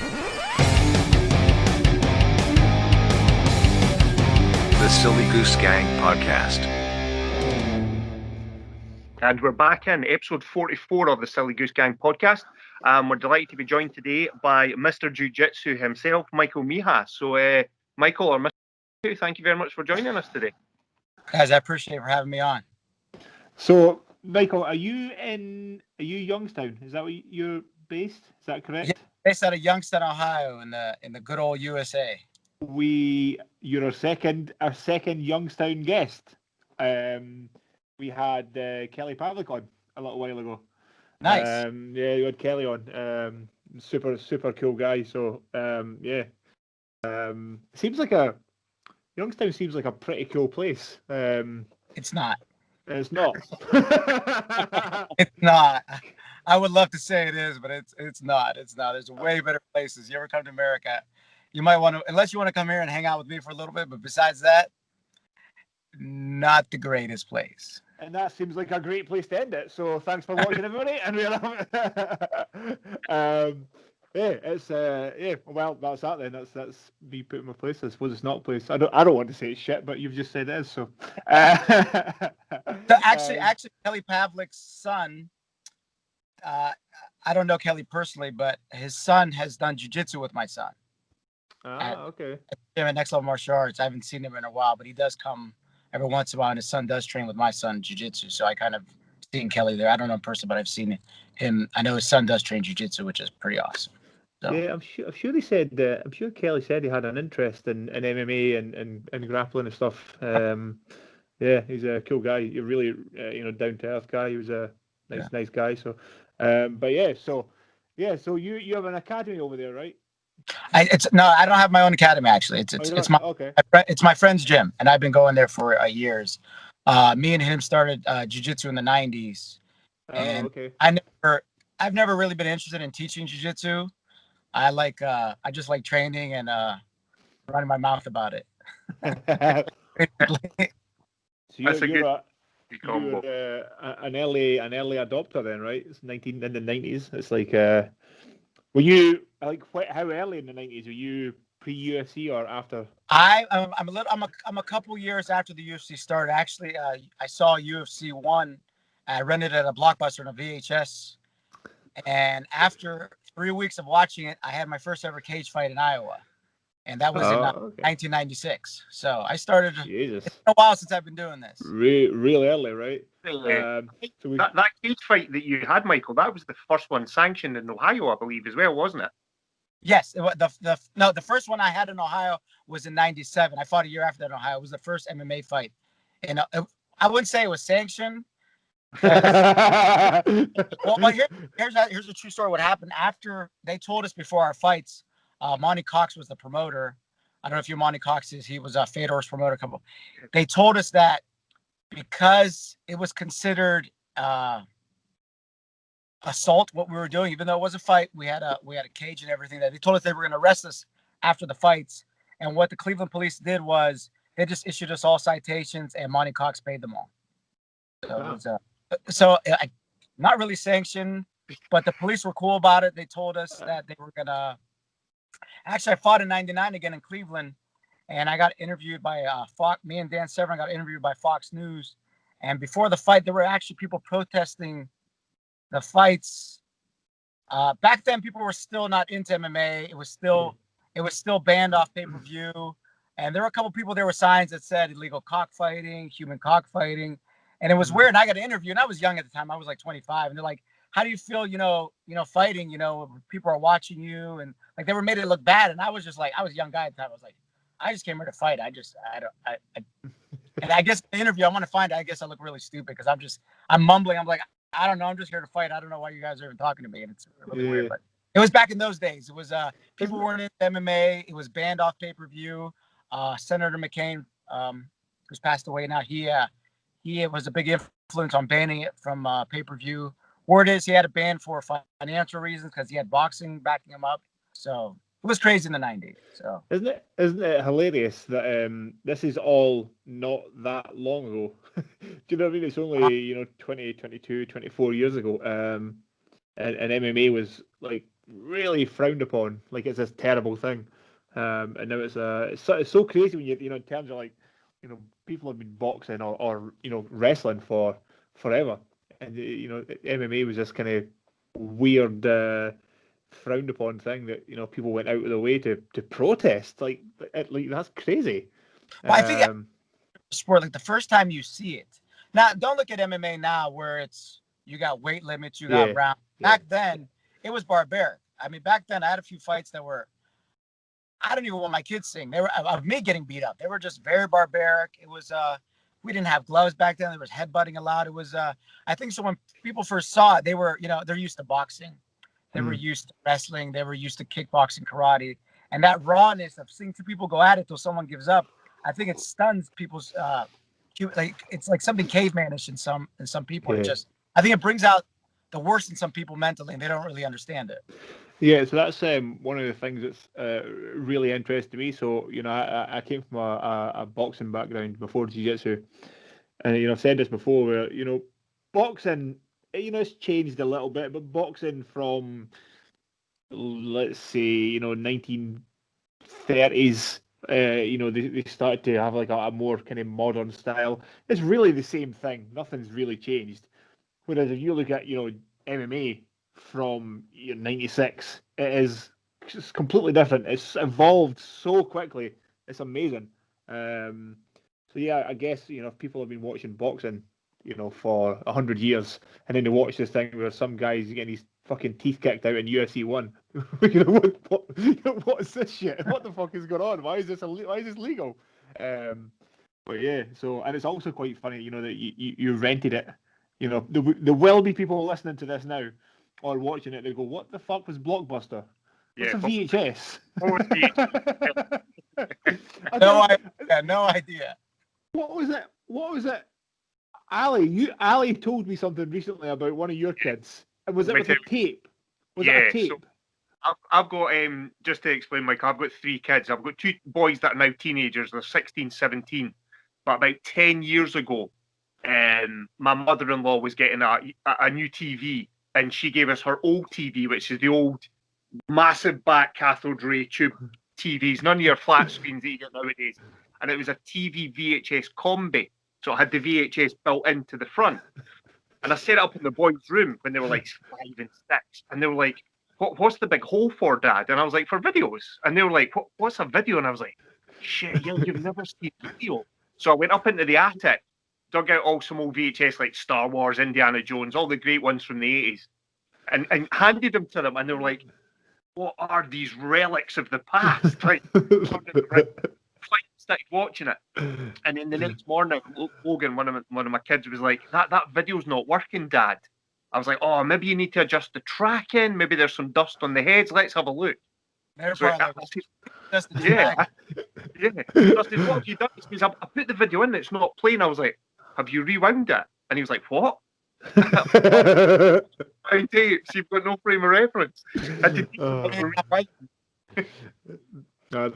The Silly Goose Gang Podcast. And we're back in episode 44 of the Silly Goose Gang Podcast. We're delighted to be joined today by Mr. Jiujitsu himself, Michael Mihas. So, Michael, or Mr. Jiu-Jitsu, thank you very much for joining us today. Guys, I appreciate it for having me on. So, Michael, are you Youngstown? Is that where you're based? Is that correct? Yeah, based out of Youngstown, Ohio, in the good old USA. You're our second Youngstown guest. We had Kelly Pavlik on a little while ago. Nice. Yeah, you had Kelly on. Super cool guy. So Youngstown seems like a pretty cool place. It's not. It's not. It's not. I would love to say it is, but it's not. It's not. There's way better places. You ever come to America, you might want to, unless you want to come here and hang out with me for a little bit. But besides that, not the greatest place. And that seems like a great place to end it. So thanks for watching, everybody. And we're well, that's that then. That's me putting my place. I suppose it's not a place. I don't want to say it's shit, but you've just said it is. So Actually, Kelly Pavlik's son. I don't know Kelly personally, but his son has done jiu-jitsu with my son. Okay. At Next Level Martial Arts. I haven't seen him in a while, but he does come every once in a while, and his son does train with my son jiu-jitsu. So I kind of seen Kelly there. I don't know in person, but I've seen him. I know his son does train jiu-jitsu, which is pretty awesome. So. Yeah, I'm sure he said. I'm sure Kelly said he had an interest in MMA and grappling and stuff. Yeah, he's a cool guy. You're really down to earth guy. He was a nice guy. So, so you have an academy over there, right? I don't have my own academy actually. It's my friend's gym, and I've been going there for years. Me and him started jiu-jitsu in the 90s. And okay. I've never really been interested in teaching jiu-jitsu. I just like training and running my mouth about it. So you're an early adopter then, right? It's in the 90s. It's like were you how early in the 90s? Were you pre-UFC or after? I'm a couple years after the UFC started. Actually, I saw UFC 1. I rented it at a Blockbuster on a VHS, and after 3 weeks of watching it, I had my first ever cage fight in Iowa, and that was in 1996. So I started. Jesus. It's been a while since I've been doing this. Real early, right? That cage fight that you had, Michael, that was the first one sanctioned in Ohio, I believe, as well, wasn't it? Yes. The first one I had in Ohio was in 97. I fought a year after that in Ohio. It was the first MMA fight. And I wouldn't say it was sanctioned. Well, here's a true story. What happened after they told us before our fights, Monty Cox was the promoter. I don't know if you Monty Cox is. He was a Fedor's promoter couple. They told us that because it was considered assault what we were doing, even though it was a fight, we had a cage and everything. That they told us they were going to arrest us after the fights. And what the Cleveland police did was they just issued us all citations, and Monty Cox paid them all. So not really sanctioned, but the police were cool about it. They told us that they were gonna. Actually, I fought in '99 again in Cleveland, and I got interviewed by Fox. Me and Dan Severn got interviewed by Fox News, and before the fight, there were actually people protesting the fights. Back then, people were still not into MMA. It was still banned off pay-per-view, and there were a couple people. There were signs that said illegal cockfighting, human cockfighting. And it was weird. And I got an interview, and I was young at the time. I was like 25. And they're like, how do you feel, fighting, people are watching you? And like, they were made it look bad. And I was just like, I was a young guy at the time. I was like, I just came here to fight. And I guess the interview, I want to find it. I guess I look really stupid because I'm mumbling. I'm like, I don't know. I'm just here to fight. I don't know why you guys are even talking to me. And it's really weird. But it was back in those days. It was, people weren't into MMA. It was banned off pay-per-view. Senator McCain, who's passed away now, he was a big influence on banning it from pay-per-view. Word is he had a ban for financial reasons because he had boxing backing him up. So it was crazy in the 90s. So isn't it hilarious that this is all not that long ago? Do you know what I mean? It's only 20, 22, 24 years ago. And MMA was like really frowned upon, like it's this terrible thing. And now it's so crazy when in terms of like, people have been boxing or wrestling for forever, and MMA was this kind of weird, frowned upon thing that people went out of the way to protest. Like that's crazy. Well, I think sport, like the first time you see it. Now, don't look at MMA now where it's you got weight limits, you got rounds. Back then, it was barbaric. I mean, back then I had a few fights that were, I don't even want my kids seeing. They were of me getting beat up. They were just very barbaric. It was we didn't have gloves back then. There was headbutting allowed. It was I think so when people first saw it, they were, they're used to boxing. They were used to wrestling. They were used to kickboxing, karate. And that rawness of seeing two people go at it till someone gives up, I think it stuns people's like it's like something cavemanish in some people. It just, I think it brings out the worst in some people mentally, and they don't really understand it. Yeah, so that's one of the things that's really interesting me. So I came from a boxing background before jiu-jitsu, and I've said this before, where boxing, it's changed a little bit, but boxing from, let's say, 1930s, they started to have like a more kind of modern style. It's really the same thing. Nothing's really changed. Whereas if you look at MMA from 96, it's completely different. It's evolved so quickly. It's amazing. So yeah, I guess if people have been watching boxing for 100 years, and then they watch this thing where some guy's getting his fucking teeth kicked out in UFC 1. What is this shit? What the fuck is going on? Why is this legal? But yeah, so, and it's also quite funny, that you rented it. There will be people listening to this now or watching it. They go, "What the fuck was Blockbuster? What's a VHS?" No idea. What was it? Ali told me something recently about one of your kids. And was it with a tape? Was it a tape? So I've got, just to explain, Mike, I've got 3 kids. I've got 2 boys that are now teenagers. They're 16, 17. But about 10 years ago, my mother-in-law was getting a new TV, and she gave us her old TV, which is the old massive back cathode ray tube TVs, none of your flat screens that you get nowadays. And it was a TV VHS combi. So it had the VHS built into the front. And I set it up in the boys' room when they were like 5 and 6. And they were like, what's the big hole for, Dad? And I was like, for videos. And they were like, what's a video? And I was like, shit, you've never seen video. So I went up into the attic, dug out all some old VHS like Star Wars, Indiana Jones, all the great ones from the 80s, and handed them to them. And they were like, what are these relics of the past? Like, started watching it, and then the next morning, Logan, one of my kids, was like, "That video's not working, Dad." I was like, "Oh, maybe you need to adjust the tracking. Maybe there's some dust on the heads. Let's have a look." Yeah. So I said, "What have you done?" He says, "I put the video in. It's not playing." I was like, "Have you rewound it?" And he was like, "What?" Tapes. You've got no frame of reference. The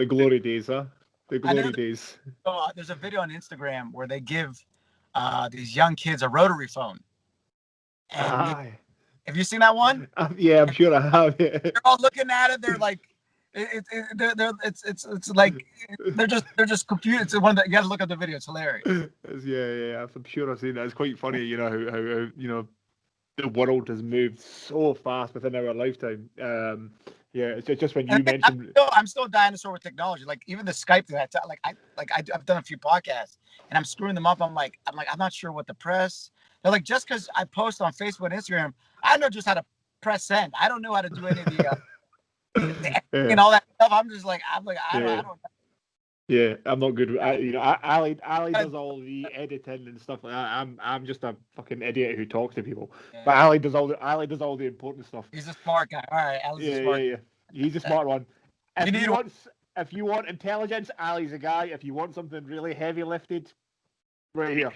glory days, huh? The glory days. There's a video on Instagram where they give these young kids a rotary phone. And have you seen that one? Yeah, I'm sure I have. Yeah. They're all looking at it. They're like, it's like they're just confused. It's one that you got to look at the video. It's hilarious. Yeah. I'm sure I've seen that. It's quite funny, how the world has moved so fast within our lifetime. Yeah, it's just when you mentioned. I'm still a dinosaur with technology. Like even the Skype that I've done a few podcasts and I'm screwing them up. I'm not sure what to press. They're like, just because I post on Facebook and Instagram, I know just how to press send. I don't know how to do any of the and all that stuff. I don't know. Yeah, I'm not good. Ali does all the editing and stuff like that. I'm just a fucking idiot who talks to people. Yeah. But Ali does all the important stuff. He's a smart guy. All right, Ali's a smart. Yeah. He's a smart one. If you want intelligence, Ali's a guy. If you want something really heavy lifted, right here.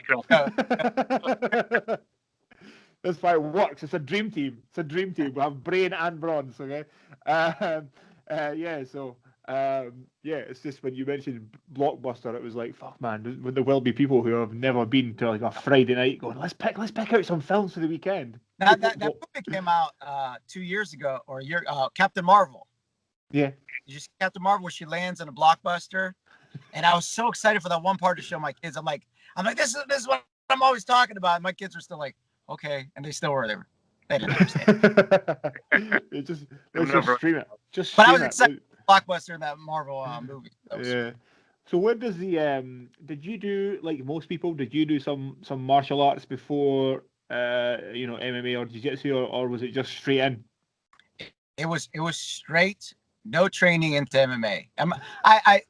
That's why it works. It's a dream team. We have brain and bronze. Okay. It's just when you mentioned Blockbuster, it was like, fuck, man. There will be people who have never been to like a Friday night going, let's pick out some films for the weekend. That movie came out 2 years ago or a year. Captain Marvel. Yeah. You see Captain Marvel where she lands in a blockbuster, and I was so excited for that one part to show my kids. I'm like, this is what I'm always talking about. And my kids are still like, okay, and they still were there. They didn't understand. Let's just stream it. Just but stream I was excited for blockbuster in that Marvel movie. Yeah. So where does the did you do, like most people, did you do some martial arts before MMA or jiu-jitsu, or was it just straight in? It was straight, no training into MMA. I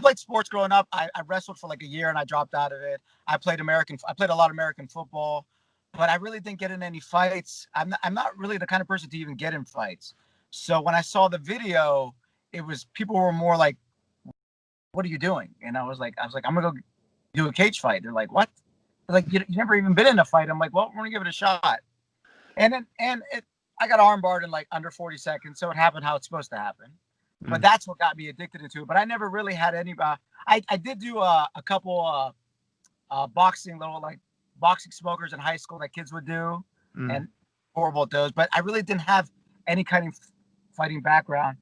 played sports growing up. I wrestled for like a year and I dropped out of it. I played a lot of American football, but I really didn't get in any fights. I'm not really the kind of person to even get in fights. So when I saw the video, it was people were more like, "What are you doing?" And I was like, "I'm gonna go do a cage fight." They're like, "What?" They're like, you never even been in a fight. I'm like, "Well, we're gonna give it a shot." I got armbarred in like under 40 seconds, so it happened how it's supposed to happen. But that's what got me addicted into it. But I never really had any. I did do a couple boxing, little like boxing smokers in high school that kids would do, and horrible at those. But I really didn't have any kind of fighting background.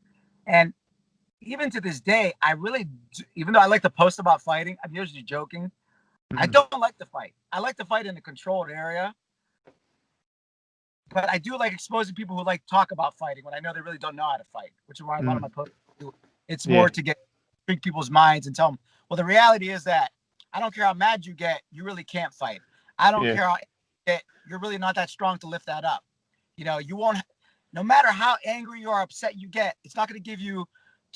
And even to this day, I really, even though I like to post about fighting, I'm usually joking. I don't like to fight. I like to fight in a controlled area. But I do like exposing people who like talk about fighting when I know they really don't know how to fight, which is why a lot of my posts do. It's more to trick people's minds and tell them, well, the reality is that I don't care how mad you get, you really can't fight. I don't care how you're really not that strong to lift that up. You won't, no matter how angry you are, upset you get, it's not going to give you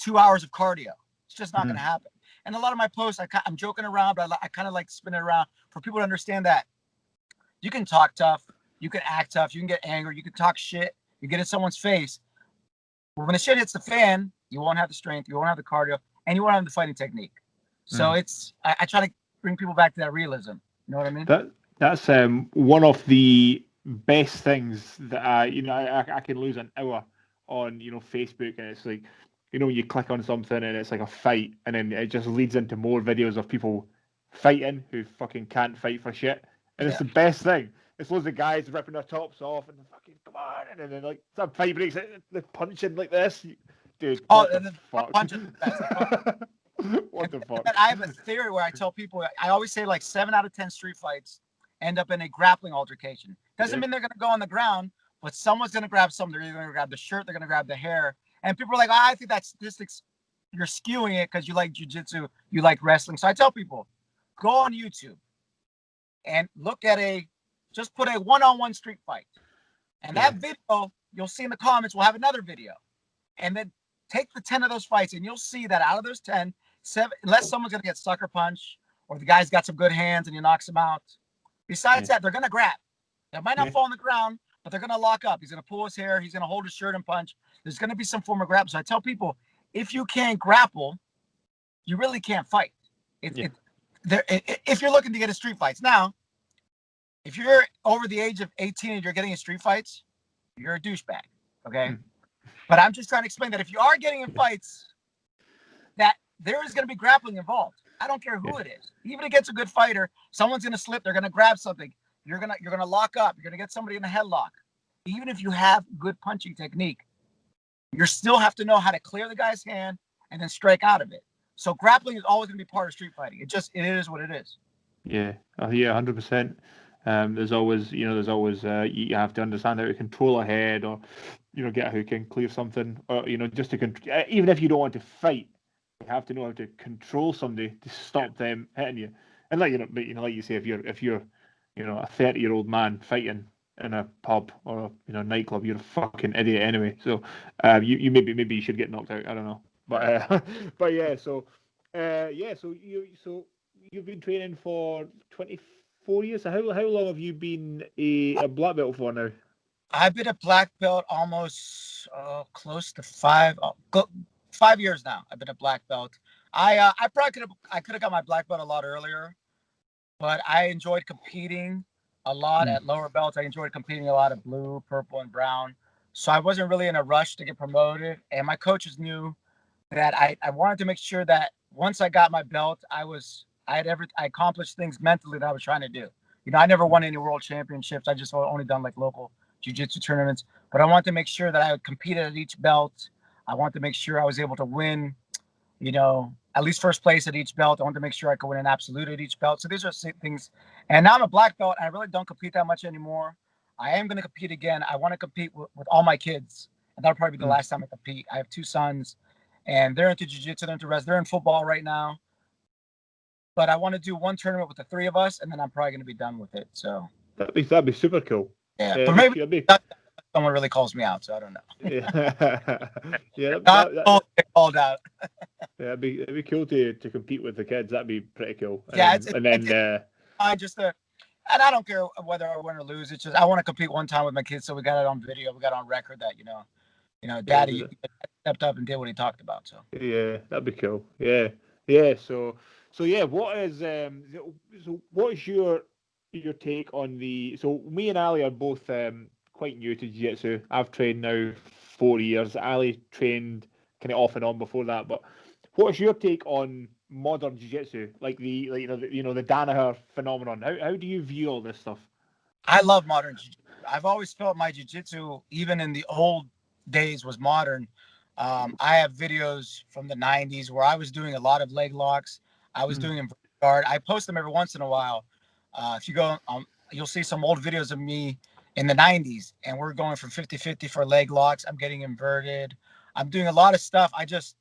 2 hours of cardio. It's just not going to happen. And a lot of my posts, I'm joking around, but I kind of like spin it around for people to understand that you can talk tough. You can act tough. You can get angry. You can talk shit. You get in someone's face. But when the shit hits the fan, you won't have the strength. You won't have the cardio. And you won't have the fighting technique. So I try to bring people back to that realism. You know what I mean? That's one of the best things that I can lose an hour on, Facebook, and it's like, you click on something and it's like a fight, and then it just leads into more videos of people fighting who fucking can't fight for shit. And it's the best thing. It's loads of guys ripping their tops off and fucking come on, and then like some fight breaks, they're punching like this, dude. What the fuck? What the fuck? I have a theory where I tell people, I always say like 7 out of 10 street fights end up in a grappling altercation. Doesn't mean they're gonna go on the ground, but someone's gonna grab something. They're either gonna grab the shirt, they're gonna grab the hair, and people are like, I think that statistics, you're skewing it because you like jiu-jitsu, you like wrestling. So I tell people, go on YouTube and look at just put a one-on-one street fight. And that video, you'll see in the comments, we'll have another video. And then take the 10 of those fights, and you'll see that out of those 10, 7, unless someone's going to get sucker punch, or the guy's got some good hands and he knocks him out. Besides that, they're going to grab. They might not fall on the ground, but they're going to lock up. He's going to pull his hair. He's going to hold his shirt and punch. There's going to be some form of grab. So I tell people, if you can't grapple, you really can't fight. If you're looking to get a street fights. Now, if you're over the age of 18 and you're getting in street fights, you're a douchebag, okay? But I'm just trying to explain that if you are getting in fights, that there is going to be grappling involved. I don't care who it is. Even against a good fighter, someone's going to slip. They're going to grab something. You're gonna lock up. You're going to get somebody in a headlock. Even if you have good punching technique, you still have to know how to clear the guy's hand and then strike out of it. So grappling is always going to be part of street fighting. It is what it is. Yeah, 100%. There's always you have to understand how to control a head, or get a hook and clear something, or just to even if you don't want to fight, you have to know how to control somebody to stop them hitting you. And like you say, if you're a 30-year-old man fighting in a pub or a nightclub, you're a fucking idiot anyway. So you maybe you should get knocked out. I don't know, but so you've been training for 24 years. So how long have you been a black belt for now? I've been a black belt almost close to 5 years now. I've been a black belt. I could have got my black belt a lot earlier, but I enjoyed competing a lot at lower belts. I enjoyed competing a lot at blue, purple, and brown. So I wasn't really in a rush to get promoted. And my coaches knew that I wanted to make sure that once I got my belt, I accomplished things mentally that I was trying to do. I never won any world championships. I just only done like local jiu-jitsu tournaments, but I want to make sure that I competed at each belt. I want to make sure I was able to win, at least first place at each belt. I want to make sure I could win an absolute at each belt. So these are things. And now I'm a black belt, and I really don't compete that much anymore. I am going to compete again. I want to compete with all my kids, and that'll probably be the last time I compete. I have 2 sons, and they're into jiu-jitsu, they're into wrestling. They're in football right now. But I want to do one tournament with the 3 of us, and then I'm probably going to be done with it. So that'd be super cool. Yeah, but maybe someone really calls me out, so I don't know. Yeah, called out. Yeah, it'd be cool to compete with the kids. That'd be pretty cool. And I don't care whether I win or lose. It's just I want to compete one time with my kids, so we got it on video, we got it on record that Daddy stepped up and did what he talked about. So yeah, that'd be cool. Yeah. So yeah, what is your take on the? So me and Ali are both quite new to jiu-jitsu. I've trained now 4 years. Ali trained kind of off and on before that. But what's your take on modern jiu-jitsu, like the Danaher phenomenon? How do you view all this stuff? I love modern jiu-jitsu. I've always felt my jiu-jitsu, even in the old days, was modern. I have videos from the 90s where I was doing a lot of leg locks. I was doing inverted guard. I post them every once in a while. If you go, you'll see some old videos of me in the 90s, and we're going from 50-50 for leg locks. I'm getting inverted. I'm doing a lot of stuff. I just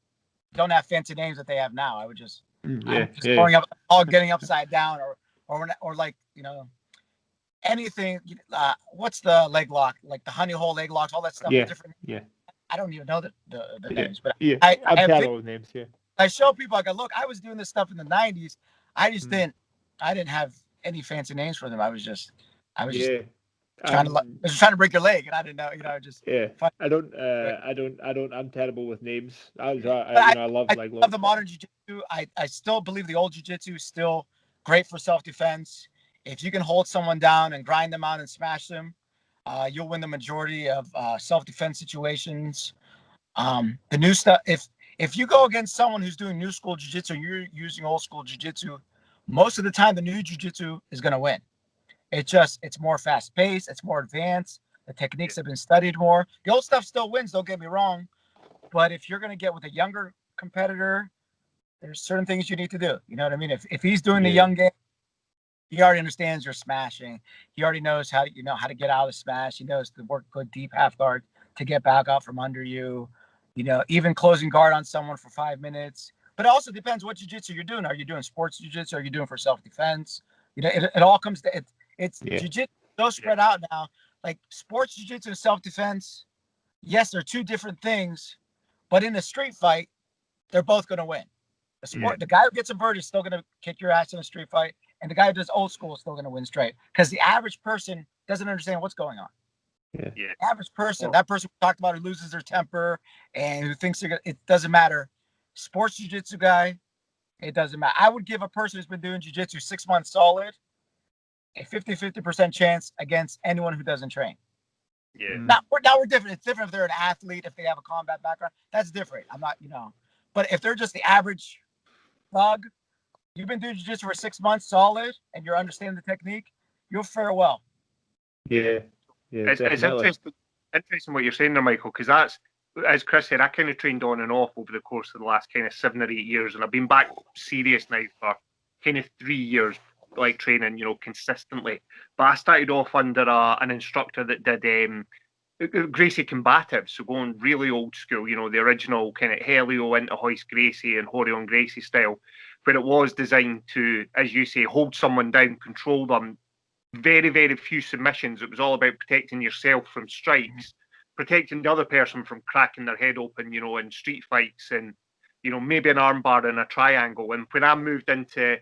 don't have fancy names that they have now. I would just, going up, all getting upside down, or like, anything. What's the leg lock? Like the honey hole leg locks, all that stuff. Yeah. I don't even know the names, but I have names. Yeah. I show people, I go, look, I was doing this stuff in the 90s. I just didn't have any fancy names for them. I was just trying to break your leg, and I didn't know, I'm terrible with names. I love the modern jiu-jitsu. I still believe the old jiu-jitsu is still great for self-defense. If you can hold someone down and grind them out and smash them, you'll win the majority of self-defense situations. The new stuff, if you go against someone who's doing new school jiu-jitsu, you're using old school jiu-jitsu, most of the time the new jiu-jitsu is going to win. It's more fast-paced, it's more advanced, the techniques have been studied more. The old stuff still wins, don't get me wrong, but if you're going to get with a younger competitor, there's certain things you need to do. You know what I mean? If he's doing the young game, he already understands your smashing. He already knows how to get out of the smash. He knows to work good deep half guard to get back out from under you. Even closing guard on someone for 5 minutes. But it also depends what jiu-jitsu you're doing. Are you doing sports jiu-jitsu? Are you doing for self-defense? It all comes to it. It's jiu-jitsu so spread out now. Like sports jiu-jitsu and self-defense, yes, they're 2 different things, but in a street fight, they're both going to win. The guy who gets inverted is still going to kick your ass in a street fight, and the guy who does old school is still going to win straight, because the average person doesn't understand what's going on. Yeah. Average person, that person we talked about who loses their temper and who thinks it doesn't matter. Sports jiu-jitsu guy, it doesn't matter. I would give a person who's been doing jiu-jitsu 6 months solid a 50% chance against anyone who doesn't train. Yeah. Now we're different. It's different if they're an athlete, if they have a combat background. That's different. I'm not, but if they're just the average thug, you've been doing jiu-jitsu for 6 months solid and you're understanding the technique, you'll fare well. Yeah. It's interesting what you're saying there, Michael, because that's, as Chris said, I kind of trained on and off over the course of the last kind of 7 or 8 years, and I've been back serious now for kind of 3 years, like training, consistently. But I started off under an instructor that did Gracie Combatives, so going really old school, the original kind of Helio into Hoist Gracie and Horion Gracie style, where it was designed to, as you say, hold someone down, control them. Very, very few submissions. It was all about protecting yourself from strikes, protecting the other person from cracking their head open, in street fights, and, maybe an armbar and a triangle. And when I moved into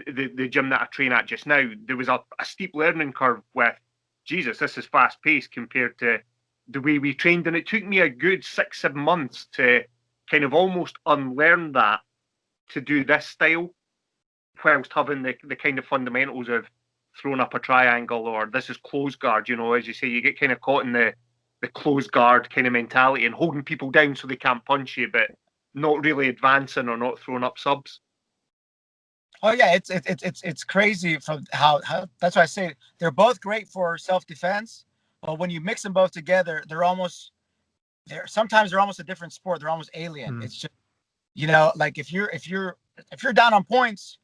the gym that I train at just now, there was a steep learning curve with, Jesus, this is fast paced compared to the way we trained. And it took me a good 6-7 months to kind of almost unlearn that to do this style, whilst having the kind of fundamentals of throwing up a triangle, or this is close guard, as you say, you get kind of caught in the close guard kind of mentality and holding people down so they can't punch you, but not really advancing or not throwing up subs. Oh yeah, it's crazy from how that's why I say they're both great for self-defense, But when you mix them both together, sometimes they're almost a different sport. They're almost alien. It's just, like if you're down on points,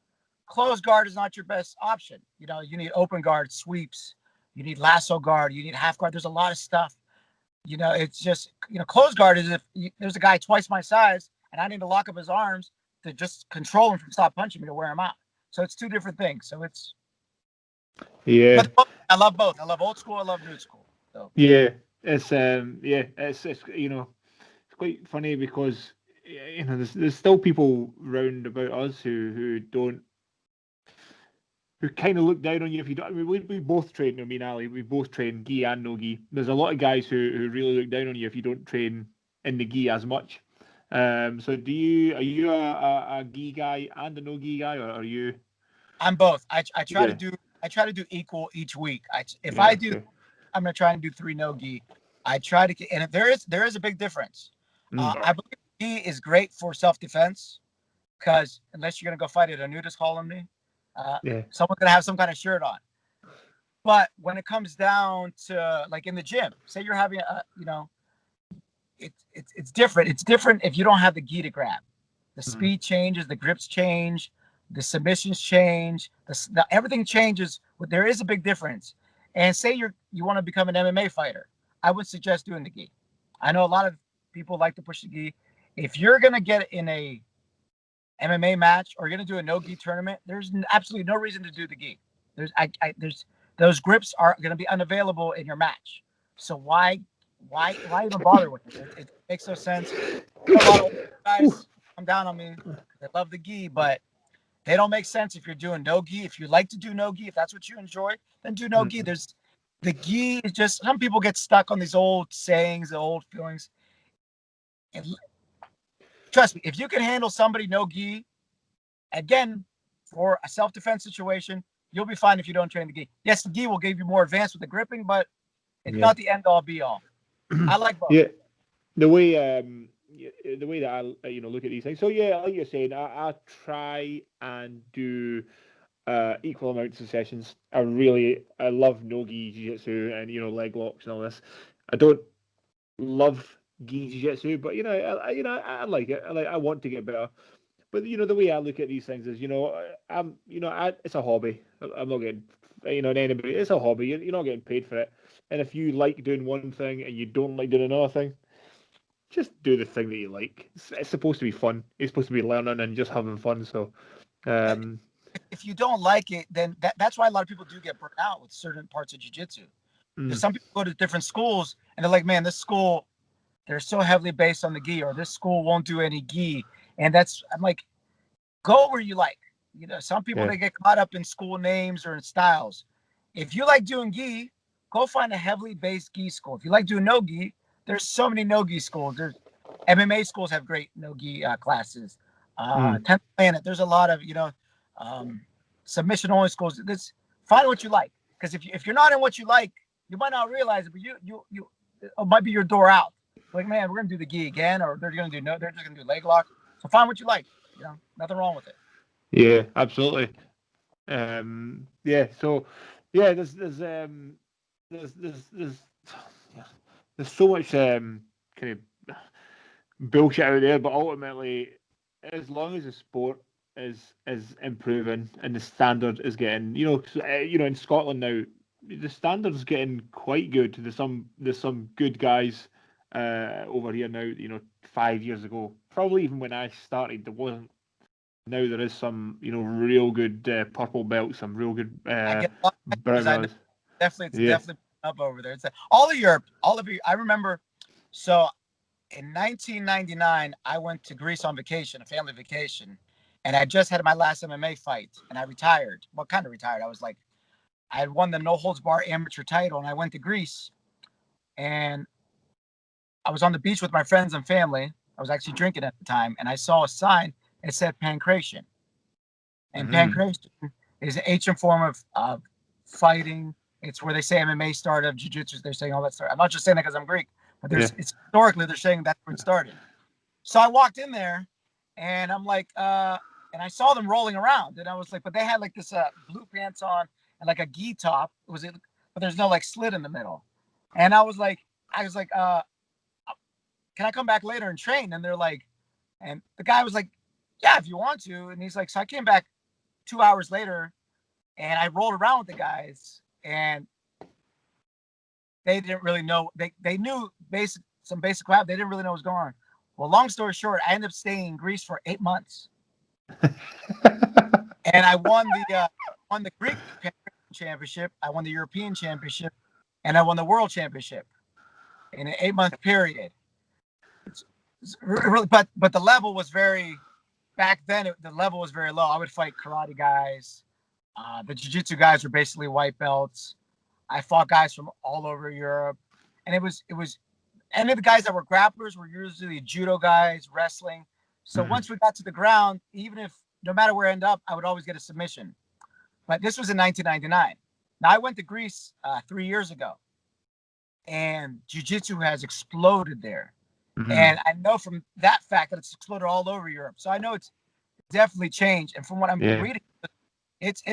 closed guard is not your best option. You need open guard, sweeps, you need lasso guard, you need half guard. There's a lot of stuff. It's just, closed guard is if there's a guy twice my size and I need to lock up his arms to just control him from stop punching me to wear him out. So it's two different things. So it's, yeah. But I love both. I love old school. I love new school. So Yeah, it's it's it's quite funny because there's still people round about us who kind of look down on you if you don't. I mean, we both train. I mean, Ali, we both train gi and no gi. There's a lot of guys who really look down on you if you don't train in the gi as much. So are you a gi guy and a no gi guy, or are you? I'm both. I try Yeah. to do equal each week. If Yeah, I do, okay. I'm gonna try and do 3 no gi. I try to, and there is a big difference. I believe gi is great for self defense because unless you're gonna go fight at a nudist colony, Yeah. someone's gonna have some kind of shirt on. But when it comes down to like in the gym, say you're having it's different. It's different if you don't have the gi to grab. The speed changes, the grips change, the submissions change, everything changes. But there is a big difference. And say you want to become an MMA fighter, I would suggest doing the gi. I know a lot of people like to push the gi. If you're gonna get in a MMA match or you're gonna do a no gi tournament, there's absolutely no reason to do the gi. There's those grips are gonna be unavailable in your match. So why even bother with it? It makes no sense. A lot of guys come down on me. They love the gi, but they don't make sense if you're doing no gi. If you like to do no gi, if that's what you enjoy, then do no gi. There's the gi is just, some people get stuck on these old sayings, the old feelings. And trust me, if you can handle somebody no gi, again, for a self-defense situation, you'll be fine if you don't train the gi. Yes, the gi will give you more advance with the gripping, but it's not the end all be all. I like both. Yeah, the way that I look at these things. So yeah, like you're saying, I try and do equal amounts of sessions. I love no-gi jiu-jitsu and leg locks and all this. I don't love gi jiu-jitsu, but I like it. I want to get better. But the way I look at these things is, it's a hobby. I'm not getting, anybody. It's a hobby. You're not getting paid for it. And if you like doing one thing and you don't like doing another thing, just do the thing that you like. It's supposed to be fun. It's supposed to be learning and just having fun. So, if you don't like it, then that's why a lot of people do get burnt out with certain parts of jiu-jitsu. Because some people go to different schools and they're like, man, this school, they're so heavily based on the gi, or this school won't do any gi. And I'm like, go where you like. Some people, they get caught up in school names or in styles. If you like doing gi, go find a heavily based gi school. If you like doing no gi, there's so many no gi schools. There's MMA schools have great no gi classes. 10th Planet, there's a lot of submission only schools. Find what you like, because if you're not in what you like, you might not realize it, but it might be your door out. Like, man, we're gonna do the gi again, or they're just gonna do leg lock. So find what you like. Nothing wrong with it. Yeah, absolutely. So there's so much kind of bullshit out there, but ultimately, as long as the sport is improving and the standard is getting, in Scotland now, the standard is getting quite good. There's some good guys over here now. 5 years ago, probably even when I started, there wasn't. Now there is some, real good purple belts, some real good brown belts. Definitely up over there. It's all of Europe, all of you. I remember, so in 1999, I went to Greece on vacation, a family vacation, and I just had my last MMA fight, and I retired. Well, kind of retired. I had won the no holds bar amateur title, and I went to Greece, and I was on the beach with my friends and family. I was actually drinking at the time, and I saw a sign. It said pancration. And pancration is an ancient form of fighting. It's where they say MMA started, jiu-jitsu, they're saying all that stuff. I'm not just saying that because I'm Greek, but it's historically they're saying that's where it started. So I walked in there and I'm like, and I saw them rolling around, and I was like, but they had like this blue pants on and like a gi top. But there's no like slit in the middle. And I was like, can I come back later and train? And they're like, and the guy was like, yeah, if you want to. And he's like, so I came back 2 hours later, and I rolled around with the guys, and they didn't really know. They knew some basic rap. They didn't really know what was going on. Well, long story short, I ended up staying in Greece for 8 months, and I won the Greek championship. I won the European championship, and I won the world championship in an 8-month period. It's really, but the level was back then. The level was very low. I would fight karate guys. The jiu-jitsu guys were basically white belts. I fought guys from all over Europe, and it was any of the guys that were grapplers were usually judo guys, wrestling. So once we got to the ground, no matter where I end up, I would always get a submission. But this was in 1999. Now I went to Greece 3 years ago, and jiu-jitsu has exploded there. And I know from that fact that it's exploded all over Europe. So I know it's definitely changed. And from what I'm reading, it's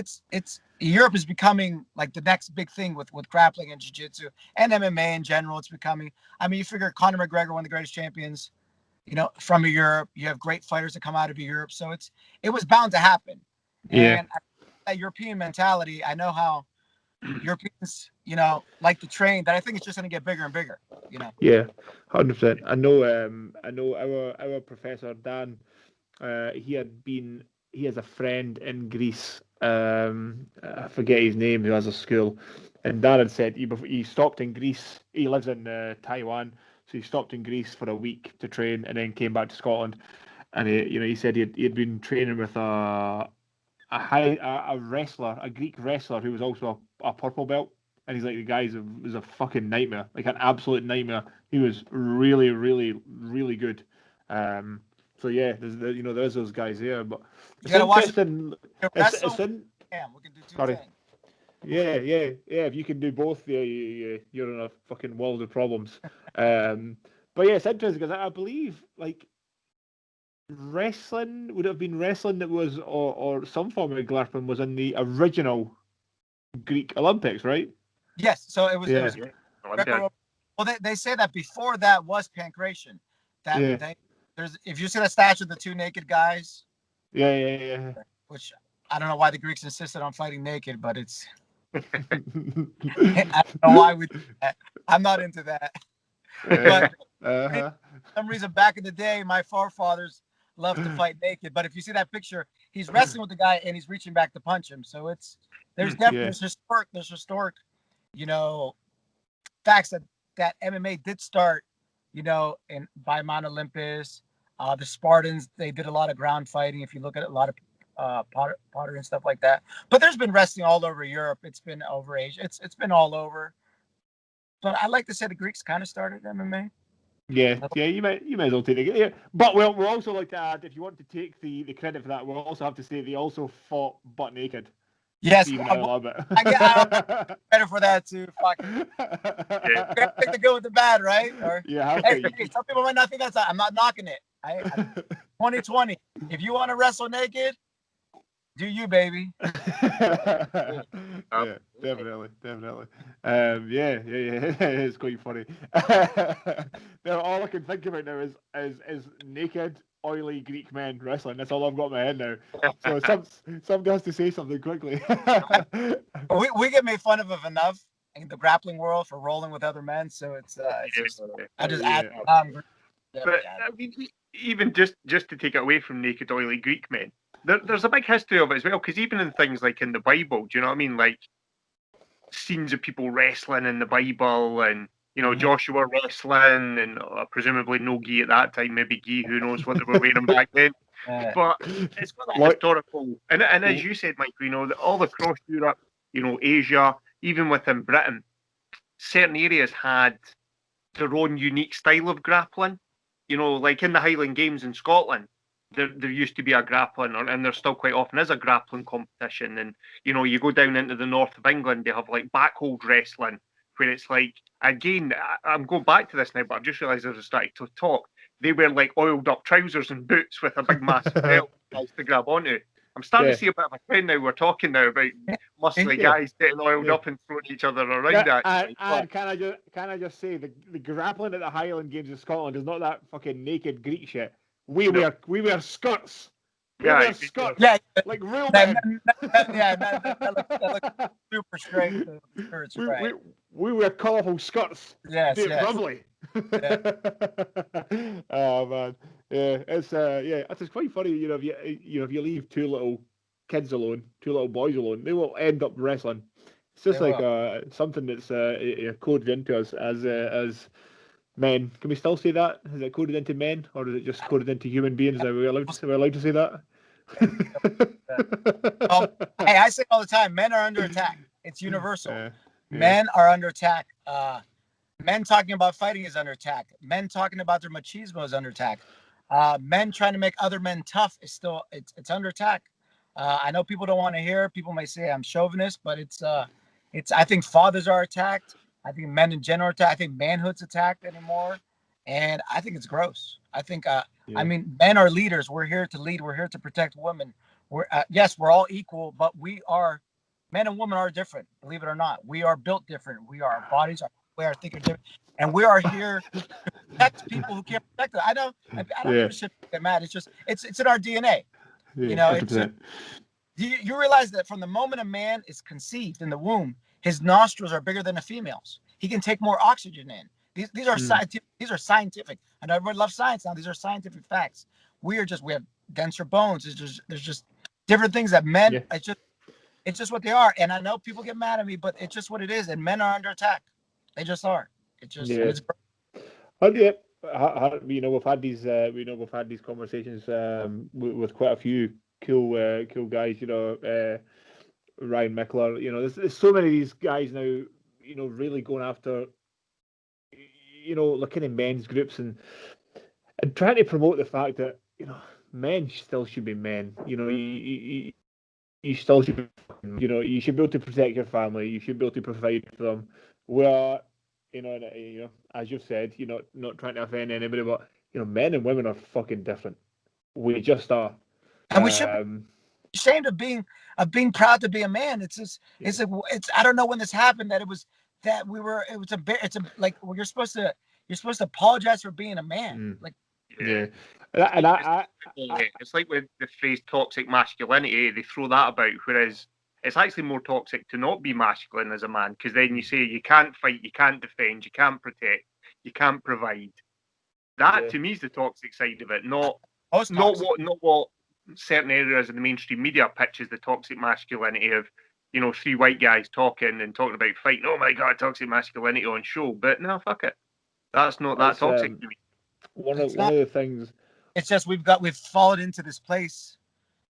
Europe is becoming like the next big thing with grappling and jiu-jitsu and MMA in general. It's becoming. I mean, you figure Conor McGregor, one of the greatest champions, from Europe. You have great fighters that come out of Europe, so it was bound to happen. Yeah. And that European mentality, I know how Europeans, like to train. That I think it's just going to get bigger and bigger. Yeah, 100%. I know our professor Dan. He has a friend in Greece. I forget his name. Who has a school, and Dan had said he stopped in Greece. He lives in Taiwan, so he stopped in Greece for a week to train, and then came back to Scotland. And he said he'd been training with a wrestler, a Greek wrestler who was also a purple belt. And he's like, the guy was a fucking nightmare, like an absolute nightmare. He was really, really, really good. So yeah, there's those guys there, but you gotta watch it. It's we can do two things. Yeah. If you can do both, you're in a fucking world of problems. But yeah, it's interesting because I believe like wrestling would have been wrestling that was or some form of grappling was in the original Greek Olympics, right? Yes, so it was. Yeah. Well, they say that before that was pancration. If you see that statue of the two naked guys. Yeah. Which I don't know why the Greeks insisted on fighting naked, but it's. I don't know why we do that. I'm not into that. But for some reason, back in the day, my forefathers loved to fight naked. But if you see that picture, he's wrestling with the guy and he's reaching back to punch him. So there's definitely there's historic, facts that MMA did start, by Mount Olympus. The Spartans, they did a lot of ground fighting. If you look at a lot of pottery and stuff like that. But there's been wrestling all over Europe. It's been over Asia. It's been all over. But I like to say the Greeks kind of started MMA. Yeah, you might as well take it. Yeah. But we'll also like to add, if you want to take the credit for that, we'll also have to say they also fought butt naked. Yes, I love it. I get credit for that too. Fuck. Yeah. Take the good with the bad, right? Or, hey, some people might not think that's. I'm not knocking it. 2020. If you want to wrestle naked, do you, baby? Yeah, definitely. It's quite funny. All I can think about now is naked, oily Greek men wrestling. That's all I've got in my head now. So somebody has to say something quickly. we get made fun of enough in the grappling world for rolling with other men. So I just add. But I mean, even just to take it away from naked, oily Greek men. There's a big history of it as well, because even in things like in the Bible, do you know what I mean? Like scenes of people wrestling in the Bible, and Joshua wrestling, and presumably no gi at that time, maybe gi, who knows what they were wearing back then. But it's got that historical, and as you said, Mike, all across Europe, Asia, even within Britain, certain areas had their own unique style of grappling. Like in the Highland Games in Scotland. There used to be a grappling, and there still quite often is a grappling competition. And, you go down into the north of England, they have like backhold wrestling, where it's like, again, I'm going back to this now, but I've just realised as I started to talk, they wear like oiled up trousers and boots with a big massive belt to grab onto. I'm starting Yeah. to see a bit of a trend now. We're talking now about muscly Yeah. guys getting oiled Yeah. up and throwing each other around. Actually, And can I just say the grappling at the Highland Games in Scotland is not that fucking naked Greek shit. We No. wear skirts. We Yeah, wear it's- skirts. Yeah, Like real that, men. that looks super straight. The skirts, we, right? we wear colourful skirts. Yes, Do it yes. properly. Oh man, yeah, it's it's quite funny. You know, if you leave two little kids alone, two little boys alone, they will end up wrestling. It's just They like something that's coded into us as men. Can we still say that? Is it coded into men, or is it just coded into human beings? Are we allowed to say that? Hey, I say all the time, men are under attack. It's universal. Yeah. Men are under attack. Men talking about fighting is under attack. Men talking about their machismo is under attack. Men trying to make other men tough is still it's under attack. I know people don't want to hear. People may say I'm chauvinist, but it's I think fathers are attacked. I think men in general are attacked. I think manhood's attacked anymore, and I think it's gross. I think I mean, men are leaders. We're here to lead. We're here to protect women. We're yes, we're all equal, but we are men and women are different. Believe it or not, we are built different. Our bodies, our way, our thinking are different, and we are here to protect people who can't protect us. I don't give a shit if they're mad. It's just it's in our DNA. Yeah, You know, 100%. it's just, you realize that from the moment a man is conceived in the womb, his nostrils are bigger than a female's. He can take more oxygen in. These are scientific. These are scientific. And everyone loves science now. These are scientific facts. We have denser bones. There's just different things that men. Yeah. It's just what they are. And I know people get mad at me, but it's just what it is. And men are under attack. They just are. It's just. Yeah. We've had these conversations with quite a few cool guys. Ryan Mickler. There's so many of these guys now. Really going after. Like kind of men's groups and trying to promote the fact that men still should be men. You still should. You should be able to protect your family. You should be able to provide for them. We are. As you've said, not trying to offend anybody, but men and women are fucking different. We just are, and we should be ashamed of being proud to be a man. It's I don't know when this happened that like you're supposed to apologize for being a man. Like it's like with the phrase toxic masculinity, they throw that about, whereas it's actually more toxic to not be masculine as a man, because then you say you can't fight, you can't defend, you can't protect, you can't provide. That to me is the toxic side of it, not what certain areas in the mainstream media pitches the toxic masculinity of, three white guys talking about fighting. Oh my god, toxic masculinity on show. But no, fuck it. That's not that toxic to me. One of the things. It's just we've fallen into this place.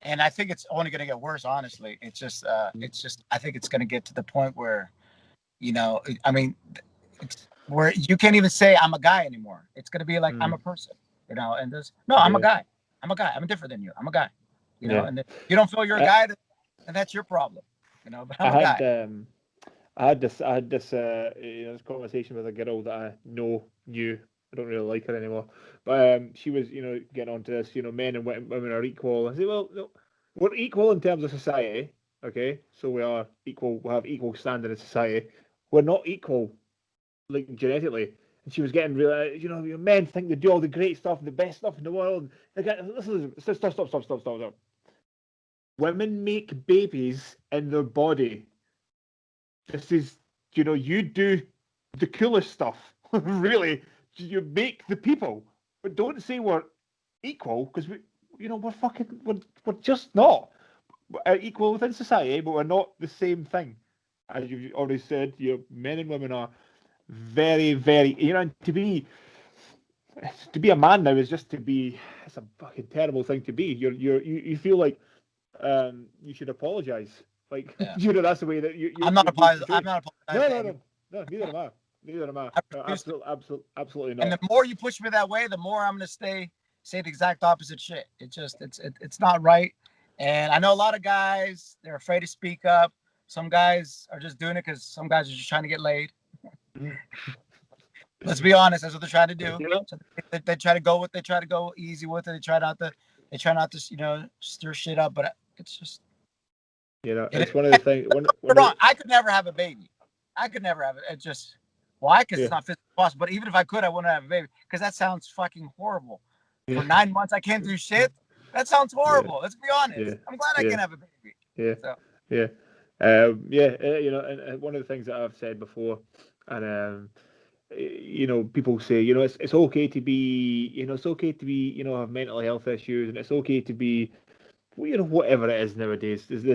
And I think it's only going to get worse, honestly. It's just I think it's going to get to the point where, where you can't even say I'm a guy anymore. It's going to be like I'm a person, and I'm a guy. I'm a guy. I'm different than you. I'm a guy, and if you don't feel you're a guy, then that's your problem, but I'm a guy. I had this conversation with a girl that I knew. I don't really like her anymore, but she was, getting onto this. Men and women are equal. I said, well, no, we're equal in terms of society, okay? So we are equal. We have equal standing in society. We're not equal, like genetically. And she was getting really, men think they do all the great stuff, and the best stuff in the world. Listen, stop. Women make babies in their body. This is, you do the coolest stuff, really. You make the people, but don't say we're equal, because we're just not. We're equal within society, but we're not the same thing. As you've already said, men and women are very, very. To be a man now is just to be. It's a fucking terrible thing to be. You feel like you should apologize. Like that's the way that you. I'm not apologizing. I'm not apologizing. No, neither am I. Neither am I. Absolutely not. And the more you push me that way, the more I'm gonna say the exact opposite shit. It's not right. And I know a lot of guys, they're afraid to speak up. Some guys are just doing it because some guys are just trying to get laid. Let's be honest, that's what they're trying to do. So they try to go easy with it. They try not to stir shit up. But it's just. It's one of the things. Wrong. I could never have a baby. I could never have it. It just why? Because it's not physically possible. But even if I could, I wouldn't have a baby because that sounds fucking horrible. For 9 months, I can't do shit. That sounds horrible. Let's be honest. Yeah. I'm glad I can have a baby. Yeah. So. Yeah. And one of the things that I've said before, and people say, it's okay to be, it's okay to be, have mental health issues, and it's okay to be, whatever it is nowadays. Is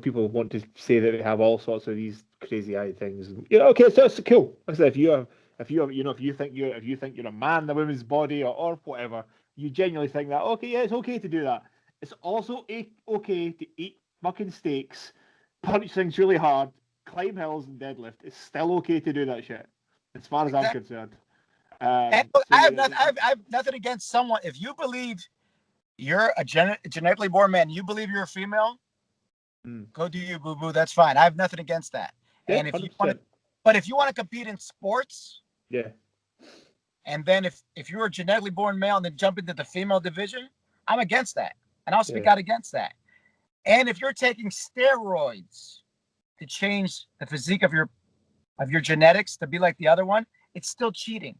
people want to say that they have all sorts of these crazy eye things. Okay, so it's cool. Like I said, if you think you're a man in a woman's body or whatever, you genuinely think that, okay, yeah, it's okay to do that. It's also okay to eat fucking steaks, punch things really hard, climb hills and deadlift. It's still okay to do that shit, as far as I'm concerned. I have nothing against someone. If you believe you're a genetically born man, you believe you're a female, go do you, boo-boo. That's fine. I have nothing against that. Yeah, and if you want to compete in sports, and then if you're a genetically born male and then jump into the female division, I'm against that. And I'll speak out against that. And if you're taking steroids to change the physique of your genetics to be like the other one, it's still cheating.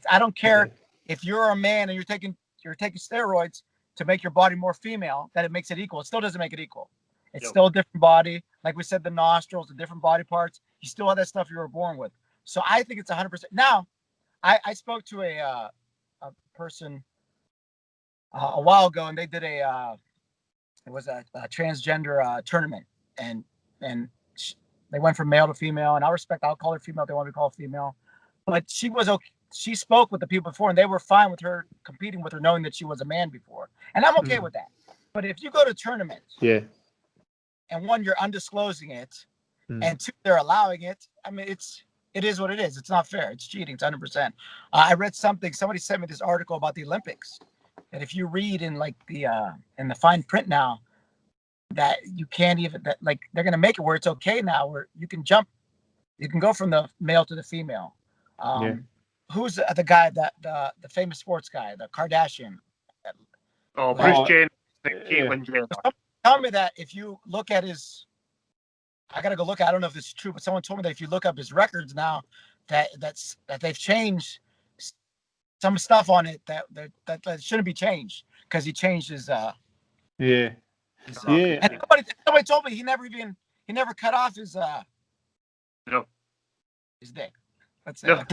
I don't care if you're a man and you're taking steroids to make your body more female, that it makes it equal. It still doesn't make it equal. It's still a different body. Like we said, the nostrils, the different body parts. You still have that stuff you were born with. So I think it's 100%. Now, I spoke to a person a while ago, and they did it was a transgender tournament, and they went from male to female, and I'll call her female if they want to be called female. But she was okay. She spoke with the people before, and they were fine with her competing with her, knowing that she was a man before. And I'm okay with that. But if you go to tournaments, and one, you're undisclosing it, and two, they're allowing it, I mean, it is what it is. It's not fair. It's cheating. It's 100%. I read somebody sent me this article about the Olympics, that if you read in like in the fine print now, that you can't even, that like they're going to make it where it's okay now, where you can go from the male to the female. Who's the guy the famous sports guy, the Kardashian? Bruce Jenner, Caitlyn Jenner. Tell me that if you look at his, I gotta go look. I don't know if this is true, but someone told me that if you look up his records now, that they've changed some stuff on it that shouldn't be changed because he changed his. And somebody told me he never cut off his his dick. That's it. So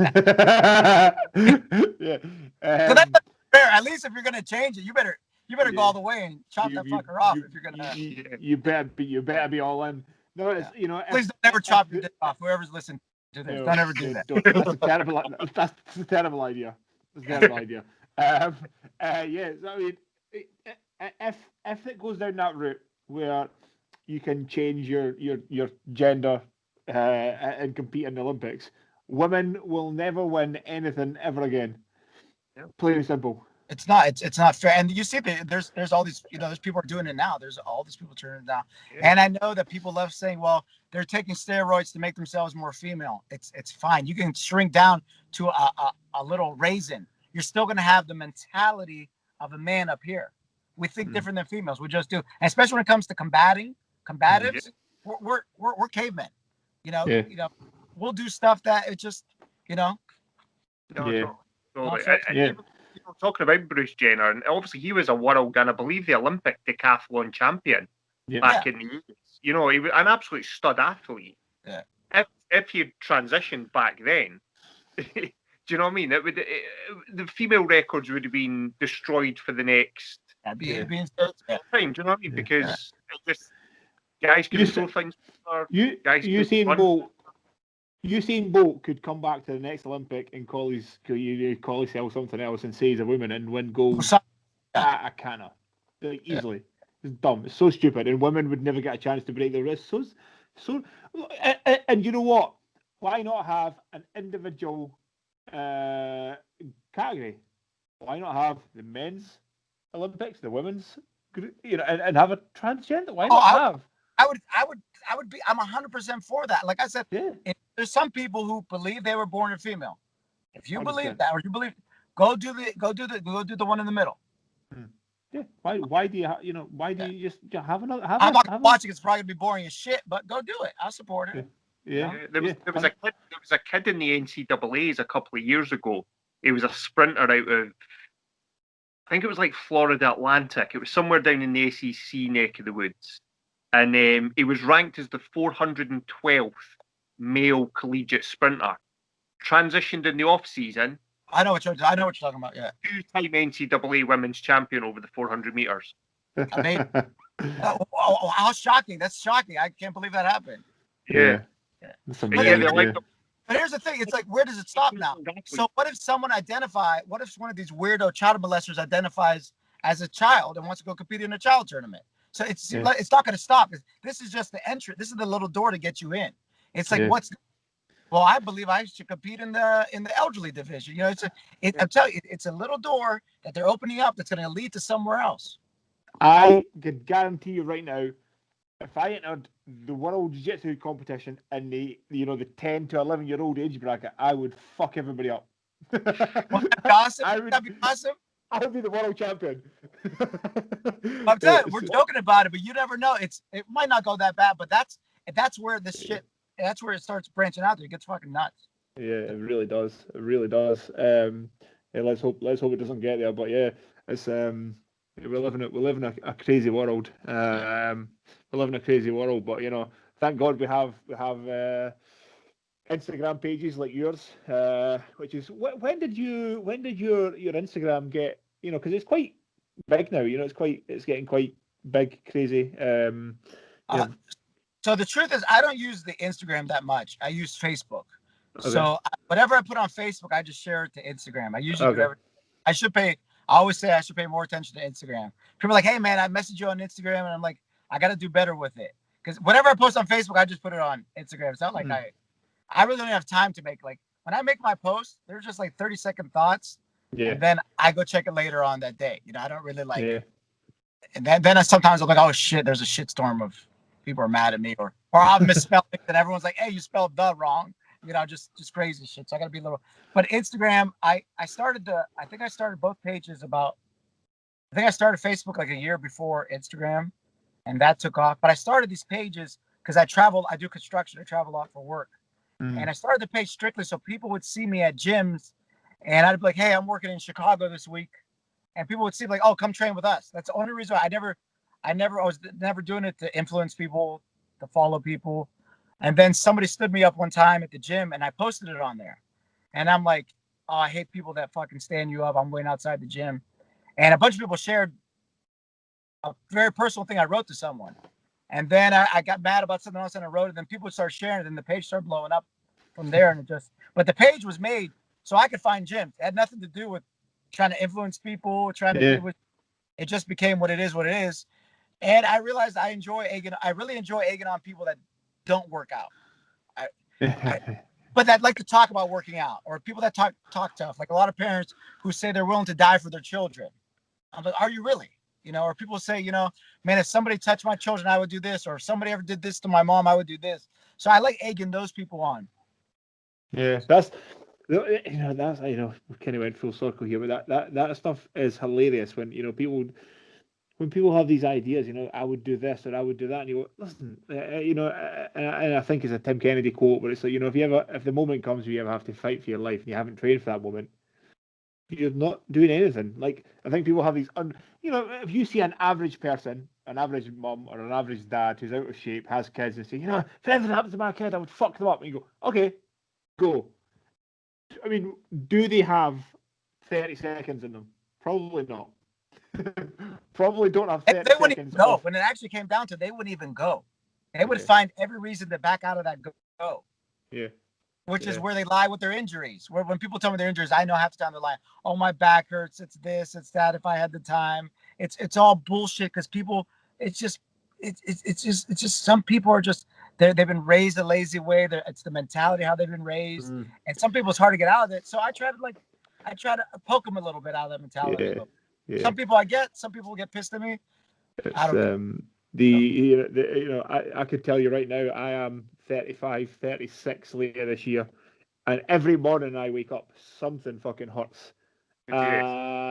that's fair. At least if you're gonna change it, you better go all the way and chop that fucker off. If you're gonna, you better be all in. No, it's please don't ever chop your dick off. Whoever's listening to this, don't ever do that. That's a terrible. That's a terrible idea. That's a terrible idea. So I mean, if it goes down that route where you can change your gender and compete in the Olympics, women will never win anything ever again. Plain and simple. It's not fair. And you see there's all these, there's people are doing it now. There's all these people turning it down. And I know that people love saying, well, they're taking steroids to make themselves more female. It's fine. You can shrink down to a little raisin. You're still going to have the mentality of a man up here. We think different than females. We just do. And especially when it comes to combatives, we're cavemen. We'll do stuff that it just, Talking about Bruce Jenner, and obviously he was a world and I believe the Olympic decathlon champion back in the 80s. He was an absolute stud athlete. Yeah. If he had transitioned back then, do you know what I mean? The female records would have been destroyed for the next time. Do you know what I mean? Because guys can throw things. Usain Bolt could come back to the next Olympic and call himself something else and say he's a woman and win gold. I cannot. Easily. It's dumb. It's so stupid. And women would never get a chance to break their wrists. And you know what? Why not have an individual category? Why not have the men's Olympics, the women's, and have a transgender? Why not have? I'm 100% for that. Like I said, there's some people who believe they were born a female. If you 100%. Believe that, or you believe, go do the one in the middle. Yeah. Why do you why do you just have another? I'm not watching. It's probably gonna be boring as shit, but go do it. I'll support it. Yeah. There was a kid in the NCAA's a couple of years ago. He was a sprinter out of, I think it was like Florida Atlantic. It was somewhere down in the SEC neck of the woods, and he was ranked as the 412th male collegiate sprinter. Transitioned in the off season. I know what you're talking about. Yeah. 2-time NCAA women's champion over the 400 meters. I mean, how shocking! That's shocking. I can't believe that happened. Yeah. But here's the thing: it's like, where does it stop now? So what if what if one of these weirdo child molesters identifies as a child and wants to go compete in a child tournament? So it's not going to stop. This is just the entry. This is the little door to get you in. It's like, well, I believe I should compete in the elderly division. I'm telling you, it's a little door that they're opening up that's going to lead to somewhere else. I could guarantee you right now, if I entered the World Jiu-Jitsu competition in the 10 to 11-year-old age bracket, I would fuck everybody up. That'd be awesome. That'd be awesome. I would be the world champion. I'm telling you, we're joking about it, but you never know. It might not go that bad, but that's where this shit. That's where it starts branching out there. It gets fucking nuts. Yeah, it really does. It really does. Let's hope it doesn't get there. But yeah, it's we're living a crazy world. We're living a crazy world. But thank God we have Instagram pages like yours. Which is when did your Instagram get? Because it's quite big now. It's getting quite big, crazy. So the truth is, I don't use the Instagram that much. I use Facebook. Okay. So whatever I put on Facebook, I just share it to Instagram. I usually do I always say I should pay more attention to Instagram. People are like, hey man, I messaged you on Instagram, and I'm like, I got to do better with it. Because whatever I post on Facebook, I just put it on Instagram. It's not like I really don't have time to make, like, when I make my posts, they're just like 30-second thoughts. Yeah. And then I go check it later on that day. I don't really like it. And then sometimes I'm like, oh shit, there's a shitstorm of people are mad at me, or I'll misspell it, and everyone's like, hey, you spelled the wrong. Just crazy shit. So I gotta be a little. But Instagram, I think I started both pages I think I started Facebook like a year before Instagram, and that took off. But I started these pages because I do construction, I travel a lot for work. And I started the page strictly so people would see me at gyms, and I'd be like, hey, I'm working in Chicago this week. And people would see like, oh, come train with us. That's the only reason I was never doing it to influence people, to follow people. And then somebody stood me up one time at the gym, and I posted it on there. And I'm like, oh, I hate people that fucking stand you up. I'm waiting outside the gym. And a bunch of people shared a very personal thing I wrote to someone. And then I got mad about something else and I wrote it. Then people started sharing it, and the page started blowing up from there. And but the page was made so I could find gyms. It had nothing to do with trying to influence people, it just became what it is. And I realized I really enjoy egging on people that don't work out. But that like to talk about working out, or people that talk tough, like a lot of parents who say they're willing to die for their children. I'm like, are you really? Or people say, man, if somebody touched my children, I would do this, or if somebody ever did this to my mom, I would do this. So I like egging those people on. Yeah, that's we kind of went full circle here, but that stuff is hilarious when people have these ideas, I would do this or I would do that, and you go, listen, and I think it's a Tim Kennedy quote, but it's like, if the moment comes where you ever have to fight for your life and you haven't trained for that moment, you're not doing anything. Like, I think people have these, if you see an average person, an average mum or an average dad who's out of shape, has kids, and say, if anything happens to my kid, I would fuck them up, and you go, okay, go. I mean, do they have 30 seconds in them? Probably not. Probably don't have 30 they wouldn't seconds. Even go. When it actually came down to it, they wouldn't even go. They would find every reason to back out of that go. Yeah. Which is where they lie with their injuries. Where when people tell me their injuries, I know half the time they're lying. Oh, my back hurts. It's this. It's that. If I had the time, it's all bullshit. Because people, it's just some people are just they've been raised a lazy way. It's the mentality how they've been raised, and some people it's hard to get out of it. So I try to poke them a little bit out of that mentality. Yeah. Yeah. Some people some people get pissed at me. I could tell you right now, I am 35, 36 later this year, and every morning I wake up, something fucking hurts.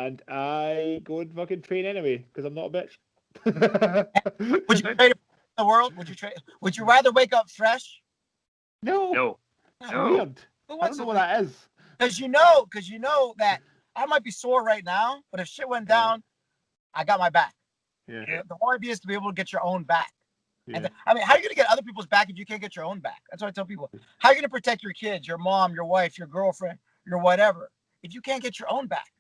and I go and fucking train anyway because I'm not a bitch. Would you trade the world? Would you rather wake up fresh? No. It's weird. I don't know what that is. Because you know that I might be sore right now, but if shit went down, I got my back. Yeah. The whole idea is to be able to get your own back. Yeah. And I mean, how are you going to get other people's back if you can't get your own back? That's what I tell people. How are you going to protect your kids, your mom, your wife, your girlfriend, your whatever, if you can't get your own back?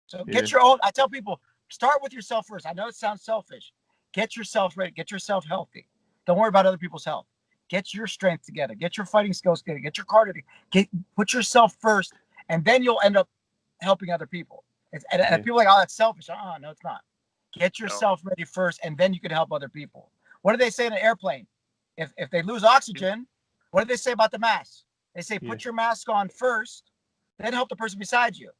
So get your own. I tell people, start with yourself first. I know it sounds selfish. Get yourself ready. Get yourself healthy. Don't worry about other people's health. Get your strength together. Get your fighting skills together. Get your cardio. Put yourself first, and then you'll end up helping other people. And people are like, oh, that's selfish. No, it's not. Get yourself ready first, and then you can help other people. What do they say in an airplane? If they lose oxygen, what do they say about the mask? They say, put your mask on first, then help the person beside you.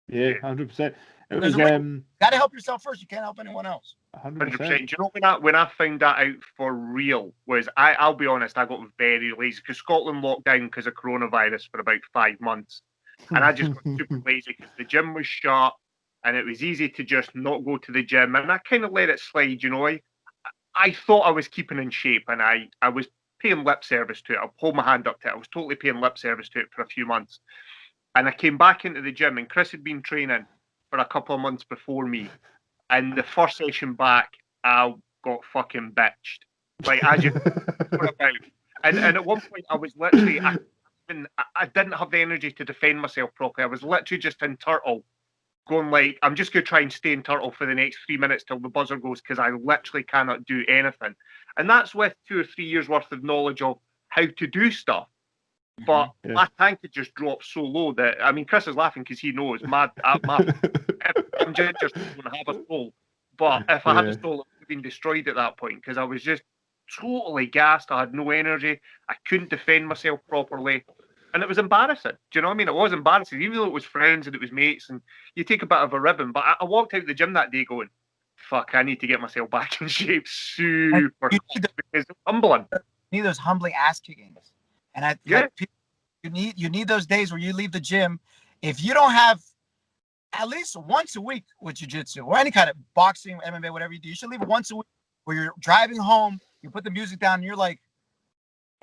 Yeah, 100%. It was got to help yourself first. You can't help anyone else. 100%. Do you know when I found that out for real was I'll be honest, I got very lazy because Scotland locked down because of coronavirus for about 5 months, and I just got super lazy because the gym was shut and it was easy to just not go to the gym, and I kind of let it slide. You know, I thought I was keeping in shape, and I was paying lip service to it. I'll hold my hand up to it. I was totally paying lip service to it for a few months, and I came back into the gym, and Chris had been training for a couple of months before me. And the first session back, I got fucking bitched. Like, I just about. And at one point, I was literally, I didn't have the energy to defend myself properly. I was literally just in turtle, going like, I'm just going to try and stay in turtle for the next 3 minutes till the buzzer goes, because I literally cannot do anything. And that's with 2 or 3 years worth of knowledge of how to do stuff. But my tank had just dropped so low that, I mean, Chris is laughing because he knows I'm just going to have a soul. But if I had a soul, it would have been destroyed at that point because I was just totally gassed. I had no energy. I couldn't defend myself properly. And it was embarrassing. Do you know what I mean? It was embarrassing, even though it was friends and it was mates and you take a bit of a ribbon. But I walked out of the gym that day going, fuck, I need to get myself back in shape super because it's humbling. You need those humbling ass kickings. And you need those days where you leave the gym. If you don't have at least once a week with jiu-jitsu or any kind of boxing, MMA, whatever you do, you should leave it once a week where you're driving home, you put the music down and you're like,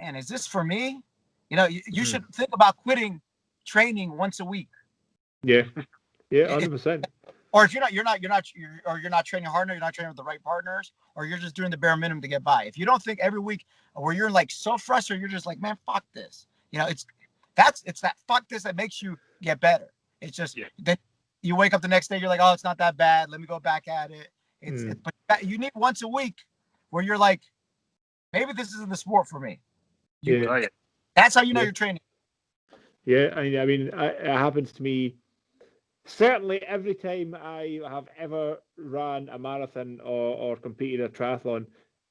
man, is this for me? You know, you should think about quitting training once a week. Yeah. Yeah, 100%. Or if you're not training hard enough, you're not training with the right partners, or you're just doing the bare minimum to get by. If you don't think every week where you're like so frustrated, you're just like, man, fuck this. You know, it's that fuck this that makes you get better. It's just that you wake up the next day, you're like, oh, it's not that bad. Let me go back at it. But you need once a week where you're like, maybe this isn't the sport for me. That's how you know you're training. Yeah, I mean, it happens to me. Certainly, every time I have ever ran a marathon or competed in a triathlon,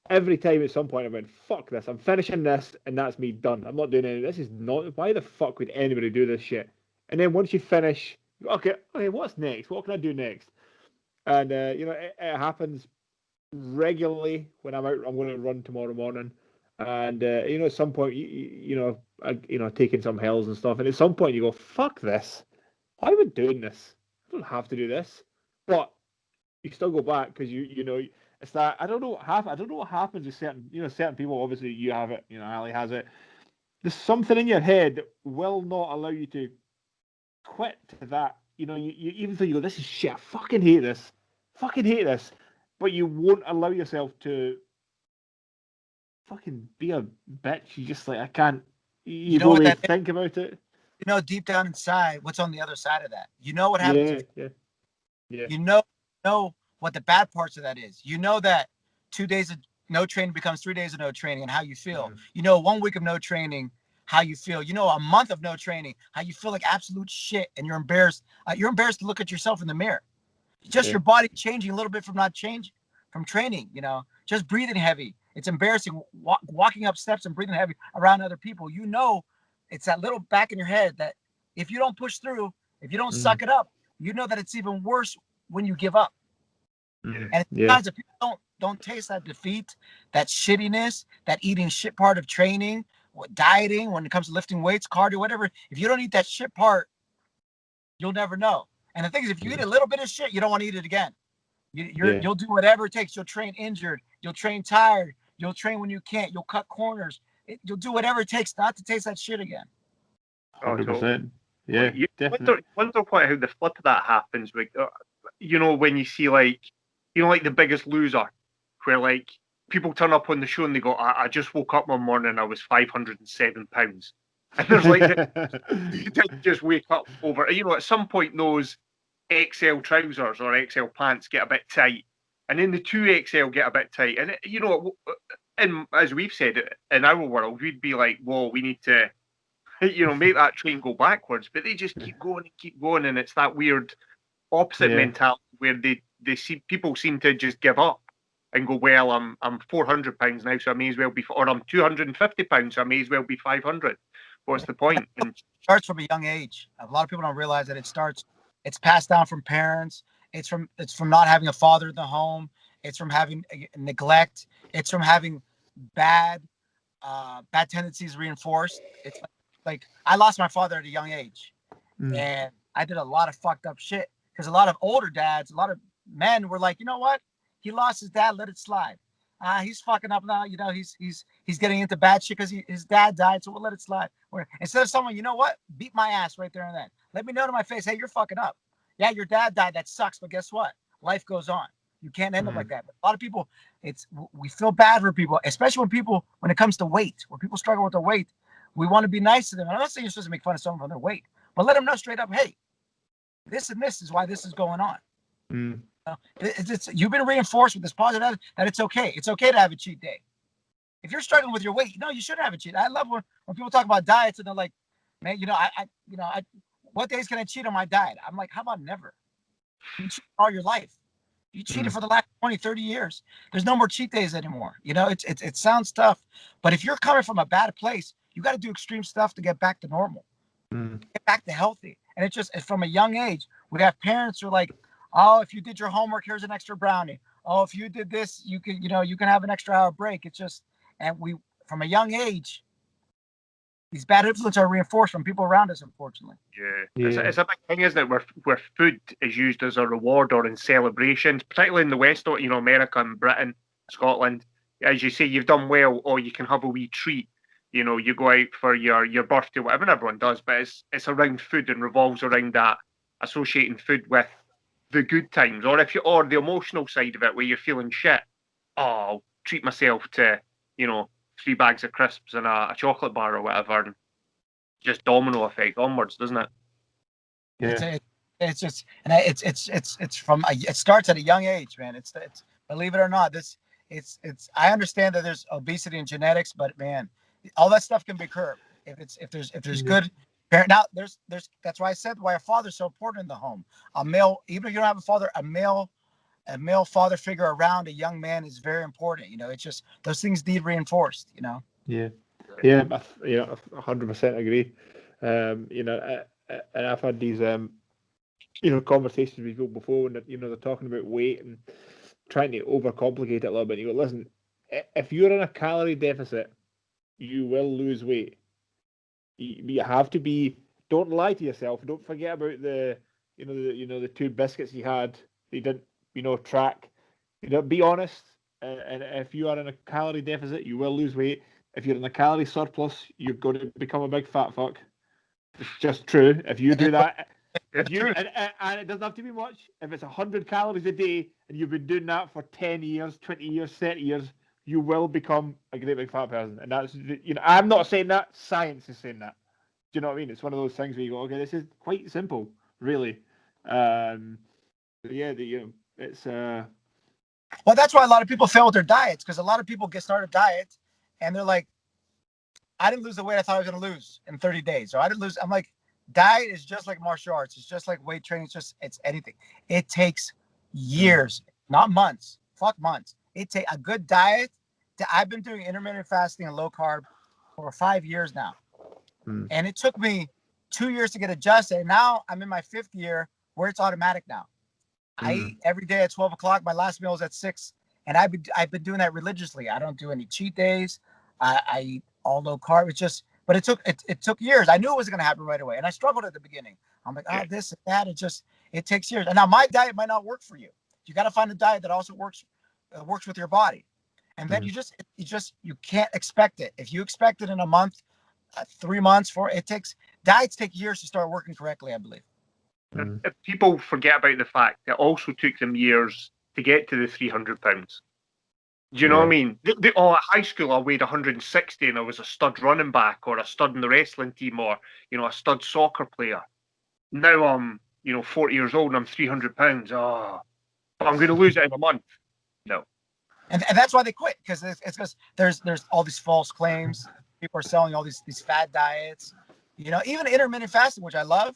every time at some point I went, fuck this, I'm finishing this, and that's me done. I'm not doing any. This is not. Why the fuck would anybody do this shit? And then once you finish, okay, what's next? What can I do next? And you know, it happens regularly when I'm out. I'm going to run tomorrow morning, and you know, at some point, you know, taking some hills and stuff, and at some point you go, fuck this. Why am I doing this? I don't have to do this, but you still go back because you know it's that I don't know what happens with certain people. Obviously, you have it. You know, Ali has it. There's something in your head that will not allow you to quit that. You know, you even though you go, this is shit. I fucking hate this, but you won't allow yourself to fucking be a bitch. You just like I can't. You don't really think about it. You know, deep down inside, what's on the other side of that? You know what happens. Yeah. You know what the bad parts of that is. You know that 2 days of no training becomes 3 days of no training and how you feel. You know, 1 week of no training, how you feel. You know, a month of no training, how you feel like absolute shit and you're embarrassed. You're embarrassed to look at yourself in the mirror. Just your body changing a little bit from not changing, from training, you know, just breathing heavy. It's embarrassing walking up steps and breathing heavy around other people. You know, it's that little back in your head that if you don't push through, if you don't suck it up, you know that it's even worse when you give up. And sometimes if people don't taste that defeat, that shittiness, that eating shit part of training, dieting, when it comes to lifting weights, cardio, whatever, if you don't eat that shit part, you'll never know. And the thing is, if you eat a little bit of shit, you don't want to eat it again. You'll do whatever it takes. You'll train injured. You'll train tired. You'll train when you can't. You'll cut corners. You'll do whatever it takes not to taste that shit again. 100%. Yeah, you definitely. wonder quite how the flip of that happens. With, when you see like the Biggest Loser, where like people turn up on the show and they go, I just woke up one morning, I was 507 pounds. And there's like, you didn't just wake up over, at some point those XL trousers or XL pants get a bit tight, and then the 2XL get a bit tight. And, and as we've said, in our world, we'd be like, whoa, we need to, make that train go backwards. But they just keep going, and it's that weird opposite mentality where they see people seem to just give up and go, well, I'm 400 pounds now, so I may as well be, or I'm 250 pounds, so I may as well be 500. What's the point? And it starts from a young age. A lot of people don't realize that it's passed down from parents. It's from not having a father in the home. It's from having neglect. It's from having bad tendencies reinforced. It's like I lost my father at a young age, and I did a lot of fucked up shit because a lot of older dads, a lot of men were like, you know what? He lost his dad. Let it slide. He's fucking up now. He's getting into bad shit because his dad died, so we'll let it slide. Instead of someone, you know what? Beat my ass right there and then. Let me know to my face, hey, you're fucking up. Yeah, your dad died. That sucks, but guess what? Life goes on. You can't end up like that. But a lot of people, we feel bad for people, especially when it comes to weight, when people struggle with their weight. We want to be nice to them. I'm not saying you're supposed to make fun of someone for their weight, but let them know straight up, hey, this and this is why this is going on. You've been reinforced with this positive that it's okay. It's okay to have a cheat day. If you're struggling with your weight, you shouldn't have a cheat. I love when people talk about diets and they're like, man, what days can I cheat on my diet? I'm like, how about never? You cheat all your life. You cheated for the last 20, 30 years. There's no more cheat days anymore. It sounds tough, but if you're coming from a bad place, you got to do extreme stuff to get back to normal, get back to healthy. And it's from a young age, we have parents who are like, oh, if you did your homework, here's an extra brownie. Oh, if you did this, you can have an extra hour break. It's just, and from a young age, these bad influences are reinforced from people around us, unfortunately. Yeah. It's a big thing, isn't it, where food is used as a reward or in celebrations, particularly in the West, America and Britain, Scotland. As you say, you've done well, or you can have a wee treat. You go out for your birthday, whatever everyone does, but it's around food and revolves around that, associating food with the good times, or the emotional side of it where you're feeling shit. Oh, I'll treat myself to 3 bags of crisps and a chocolate bar or whatever, and just domino effect onwards, doesn't it? Yeah. It's just, and it starts at a young age, man. It's believe it or not, I understand that there's obesity and genetics, but man, all that stuff can be curbed if there's good parent. Now that's why I said why a father's so important in the home. A male, even if you don't have a father, a male father figure around a young man is very important. It's just those things need reinforced. Yeah, 100% agree. And I've had these conversations with people before, and they're talking about weight and trying to overcomplicate it a little bit. You go, listen, if you're in a calorie deficit, you will lose weight. You have to be. Don't lie to yourself. Don't forget about the 2 biscuits you had. You didn't track. Be honest. And if you are in a calorie deficit, you will lose weight. If you're in a calorie surplus, you're going to become a big fat fuck. It's just true. If you do that, and it doesn't have to be much. If it's 100 calories a day and you've been doing that for 10 years, 20 years, 30 years, you will become a great big fat person. And that's, I'm not saying that. Science is saying that. Do you know what I mean? It's one of those things where you go, okay, this is quite simple, really. It's Well, that's why a lot of people fail with their diets, because a lot of people get started diets and they're like, I didn't lose the weight I thought I was going to lose in 30 days. Or I didn't lose. I'm like, diet is just like martial arts. It's just like weight training. It's anything. It takes years, not months. Fuck months. It takes a good diet. I've been doing intermittent fasting and low carb for 5 years now. And it took me 2 years to get adjusted. And now I'm in my 5th year where it's automatic now. I eat every day at 12 o'clock. My last meal is at 6. And I've been doing that religiously. I don't do any cheat days. I eat all low carb. But it took years. I knew it wasn't going to happen right away. And I struggled at the beginning. I'm like, this and that. It takes years. And now my diet might not work for you. You got to find a diet that also works with your body. And then you can't expect it. If you expect it in a month, 3 months, diets take years to start working correctly, I believe. If people forget about the fact that it also took them years to get to the 300 pounds. Do you know what I mean? At high school, I weighed 160 and I was a stud running back or a stud in the wrestling team or, a stud soccer player. Now I'm, 40 years old and I'm 300 pounds. Oh, but I'm going to lose it in a month. No. And that's why they quit, because it's because there's all these false claims. People are selling all these fad diets. Even intermittent fasting, which I love.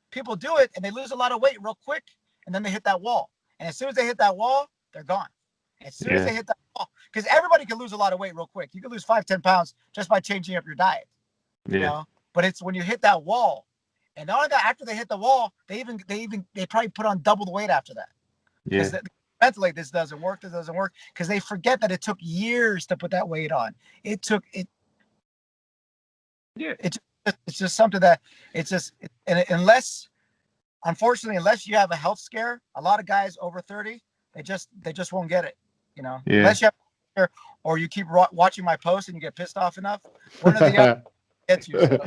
People do it and they lose a lot of weight real quick, and then they hit that wall. And as soon as they hit that wall, they're gone. As soon as they hit that wall, because everybody can lose a lot of weight real quick. You can lose 5-10 pounds just by changing up your diet. But it's when you hit that wall, and not only that, after they hit the wall, they probably put on double the weight after that. Because mentally, this doesn't work, because they forget that it took years to put that weight on. It's just something that unfortunately, unless you have a health scare, a lot of guys over 30, they just won't get it. Unless you have, or you keep watching my posts and you get pissed off enough, one of the other gets you. So.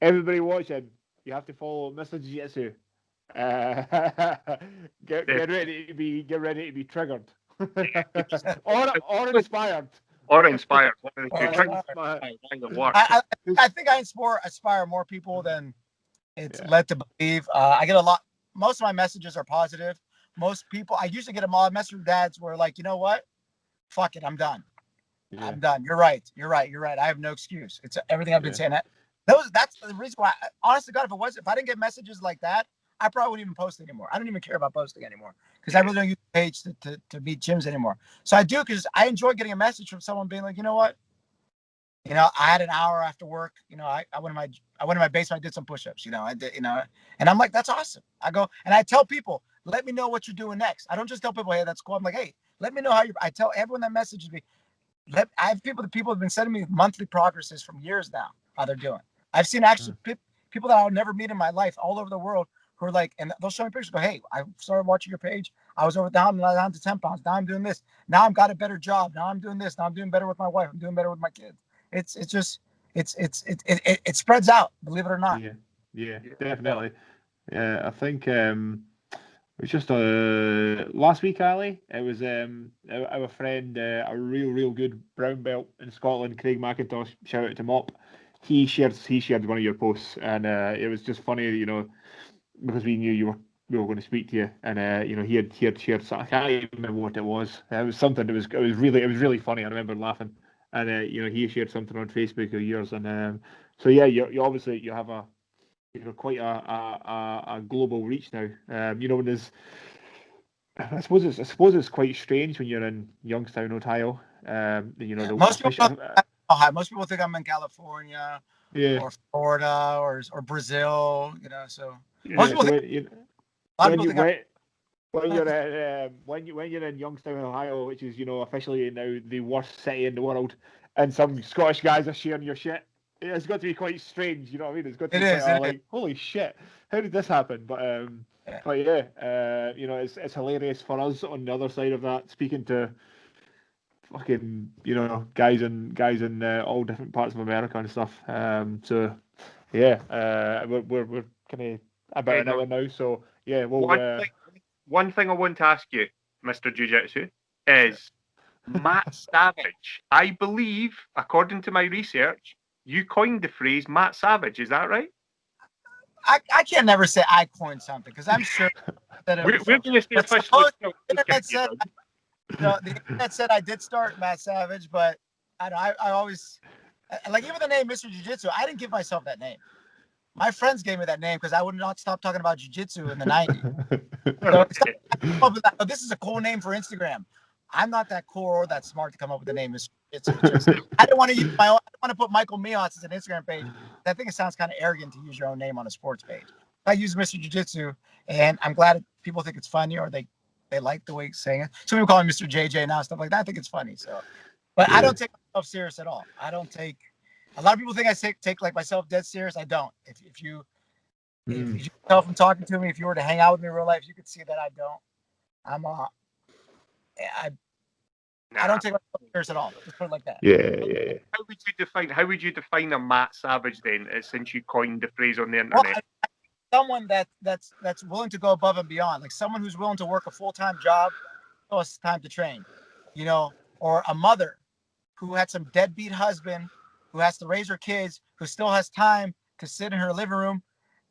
Everybody watching, you have to follow Mr. Jiu-Jitsu. Get ready to be triggered, or inspired. Or inspired. I think I inspire more people than it's led to believe. I get most of my messages are positive. Most people, I used to get a lot of messages from dads where like, you know what? Fuck it, I'm done. I'm done. You're right. I have no excuse. It's everything I've been saying. That's the reason why, honest to God, if I didn't get messages like that, I probably wouldn't even post anymore. I don't even care about posting anymore, because I really don't use the page to beat gyms anymore. So I do, because I enjoy getting a message from someone being like, you know what? I had an hour after work. I went in my basement. I did some push-ups. I did. And I'm like, that's awesome. I go and I tell people, let me know what you're doing next. I don't just tell people, hey, that's cool. I'm like, hey, let me know how you. I tell everyone that messages me. I have people have been sending me monthly progresses from years now. How they're doing. I've seen actually people that I'll never meet in my life all over the world who are like, and they'll show me pictures. Go, hey, I started watching your page. I was down to 10 pounds. Now I'm doing this. Now I've got a better job. Now I'm doing this. Now I'm doing better with my wife. I'm doing better with my kids. It spreads out, believe it or not. Yeah, definitely. I think it was just last week, Ali. It was our friend, a real good brown belt in Scotland, Craig McIntosh. Shout out to Mop. He shared one of your posts, and it was just funny, because we knew we were going to speak to you, and he had shared something. I can't even remember what it was. It was something. It was really funny. I remember laughing. And he shared something on Facebook of yours, and so yeah, you obviously you have quite a global reach now. When there's, I suppose it's quite strange when you're in Youngstown, Ohio. Most people think I'm in California, or Florida, or Brazil. So most people think. When you're in Youngstown, Ohio, which is officially now the worst city in the world, and some Scottish guys are sharing your shit, it's got to be quite strange. You know what I mean? It's got to be like, holy shit, how did this happen? But it's hilarious for us on the other side of that, speaking to fucking guys in all different parts of America and stuff. We're kind of about an hour now, so yeah, we'll. One thing I want to ask you, Mr. Jiu-Jitsu, is Matt Savage. I believe, according to my research, you coined the phrase Matt Savage. Is that right? I can't never say I coined something, because I'm sure that it was. We're going to stay officially. The internet said I did start Matt Savage, but I always, like, even the name Mr. Jiu-Jitsu, I didn't give myself that name. My friends gave me that name because I would not stop talking about jiu-jitsu in the 90s. So this is a cool name for Instagram. I'm not that cool or that smart to come up with the name Mr. Jiu-Jitsu. I didn't want to use I don't want to put Michael Mios as an Instagram page. I think it sounds kind of arrogant to use your own name on a sports page. I use Mr. Jiu-Jitsu, and I'm glad people think it's funny, or they like the way he's saying it. Some people call him Mr. JJ now, stuff like that. I think it's funny. So, but I don't take myself serious at all. I don't take. A lot of people think I take like myself dead serious. I don't. If you If you can tell from talking to me, if you were to hang out with me in real life, you could see that I don't. I don't take myself serious at all. Just put it like that. Yeah. How would you define a Matt Savage then, since you coined the phrase on the internet? Well, someone that's willing to go above and beyond, like someone who's willing to work a full-time job, so it's time to train, or a mother who had some deadbeat husband who has to raise her kids, who still has time to sit in her living room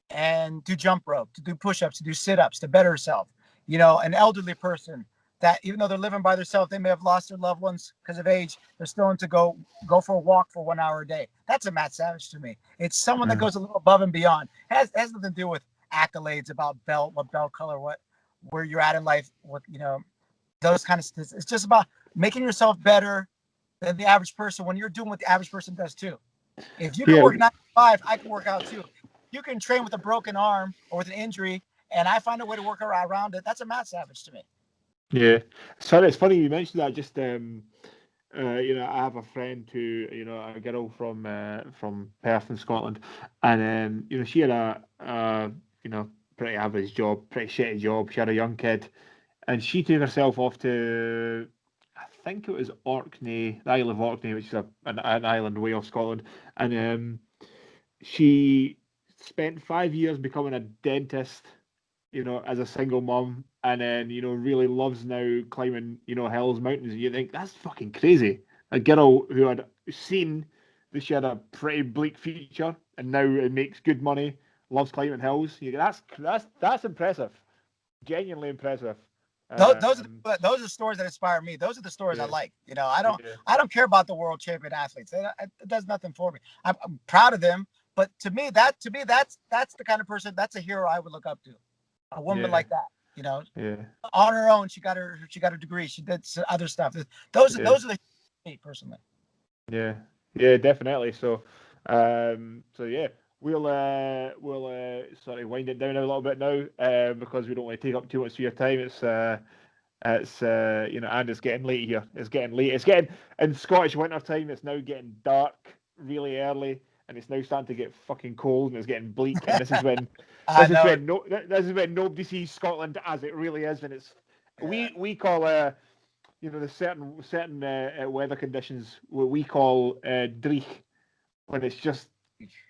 and do jump rope, to do push-ups, to do sit-ups, to better herself. An elderly person that even though they're living by themselves, they may have lost their loved ones because of age, they're still in to go for a walk for 1 hour a day. That's a Matt Savage to me. It's someone that goes a little above and beyond. It has nothing to do with accolades about what belt color, where you're at in life, those kind of stuff. It's just about making yourself better than the average person when you're doing what the average person does too. If you can work 9 to 5, I can work out too. You can train with a broken arm or with an injury, and I find a way to work around it. That's a Matt Savage to me. Yeah, so it's funny you mentioned that. Just I have a friend who, a girl from Perth in Scotland, and she had a pretty average job, pretty shitty job. She had a young kid, and she took herself off to, I think it was Orkney, the Isle of Orkney, which is an island way off Scotland, and she spent 5 years becoming a dentist, as a single mum, and then, really loves now climbing, hills, mountains. And you think, that's fucking crazy. A girl who had seen that she had a pretty bleak future, and now it makes good money, loves climbing hills. That's impressive. Genuinely impressive. Those are the stories that inspire me. Those are the stories I like. I don't care about the world champion athletes. It does nothing for me. I'm proud of them, but to me, that's the kind of person, that's a hero I would look up to. A woman like that, on her own, she got her degree. She did some other stuff. Those are the me personally. Yeah, definitely. So, we'll wind it down a little bit now, because we don't want to take up too much of your time. And it's getting late here. It's getting late. It's getting in Scottish winter time. It's now getting dark really early, and it's now starting to get fucking cold, and it's getting bleak. And this is when this is when nobody sees Scotland as it really is. And it's we call the certain weather conditions what we call dreich, when it's just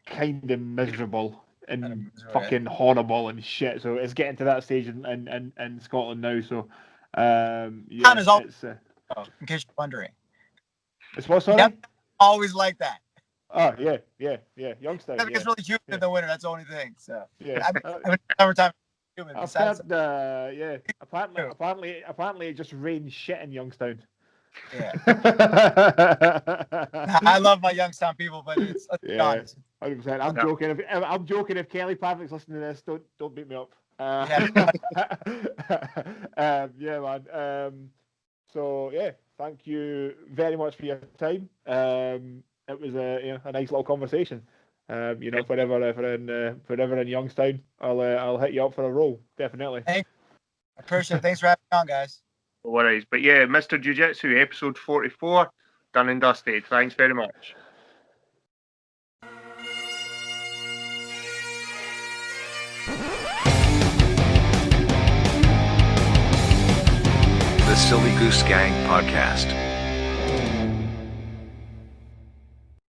kind of miserable and fucking horrible and shit. So it's getting to that stage in Scotland now. So is always, in case you're wondering, it's what, sorry? Always like that. Oh yeah, Youngstown. I think it's really humid in the winter. That's the only thing. So yeah, summertime humid. I've heard, apparently it just rains shit in Youngstown. Yeah. I love my Youngstown people, but let's be honest. 100%. I'm joking. If Kelly Patrick's listening to this, don't beat me up. Man. So thank you very much for your time. It was a nice little conversation. Whenever in Youngstown, I'll hit you up for a roll, definitely. I appreciate it. Thanks for having me on, guys. No worries. But yeah, Mr. Jiu-Jitsu, episode 44, done and dusted. Thanks very much. The Silly Goose Gang Podcast.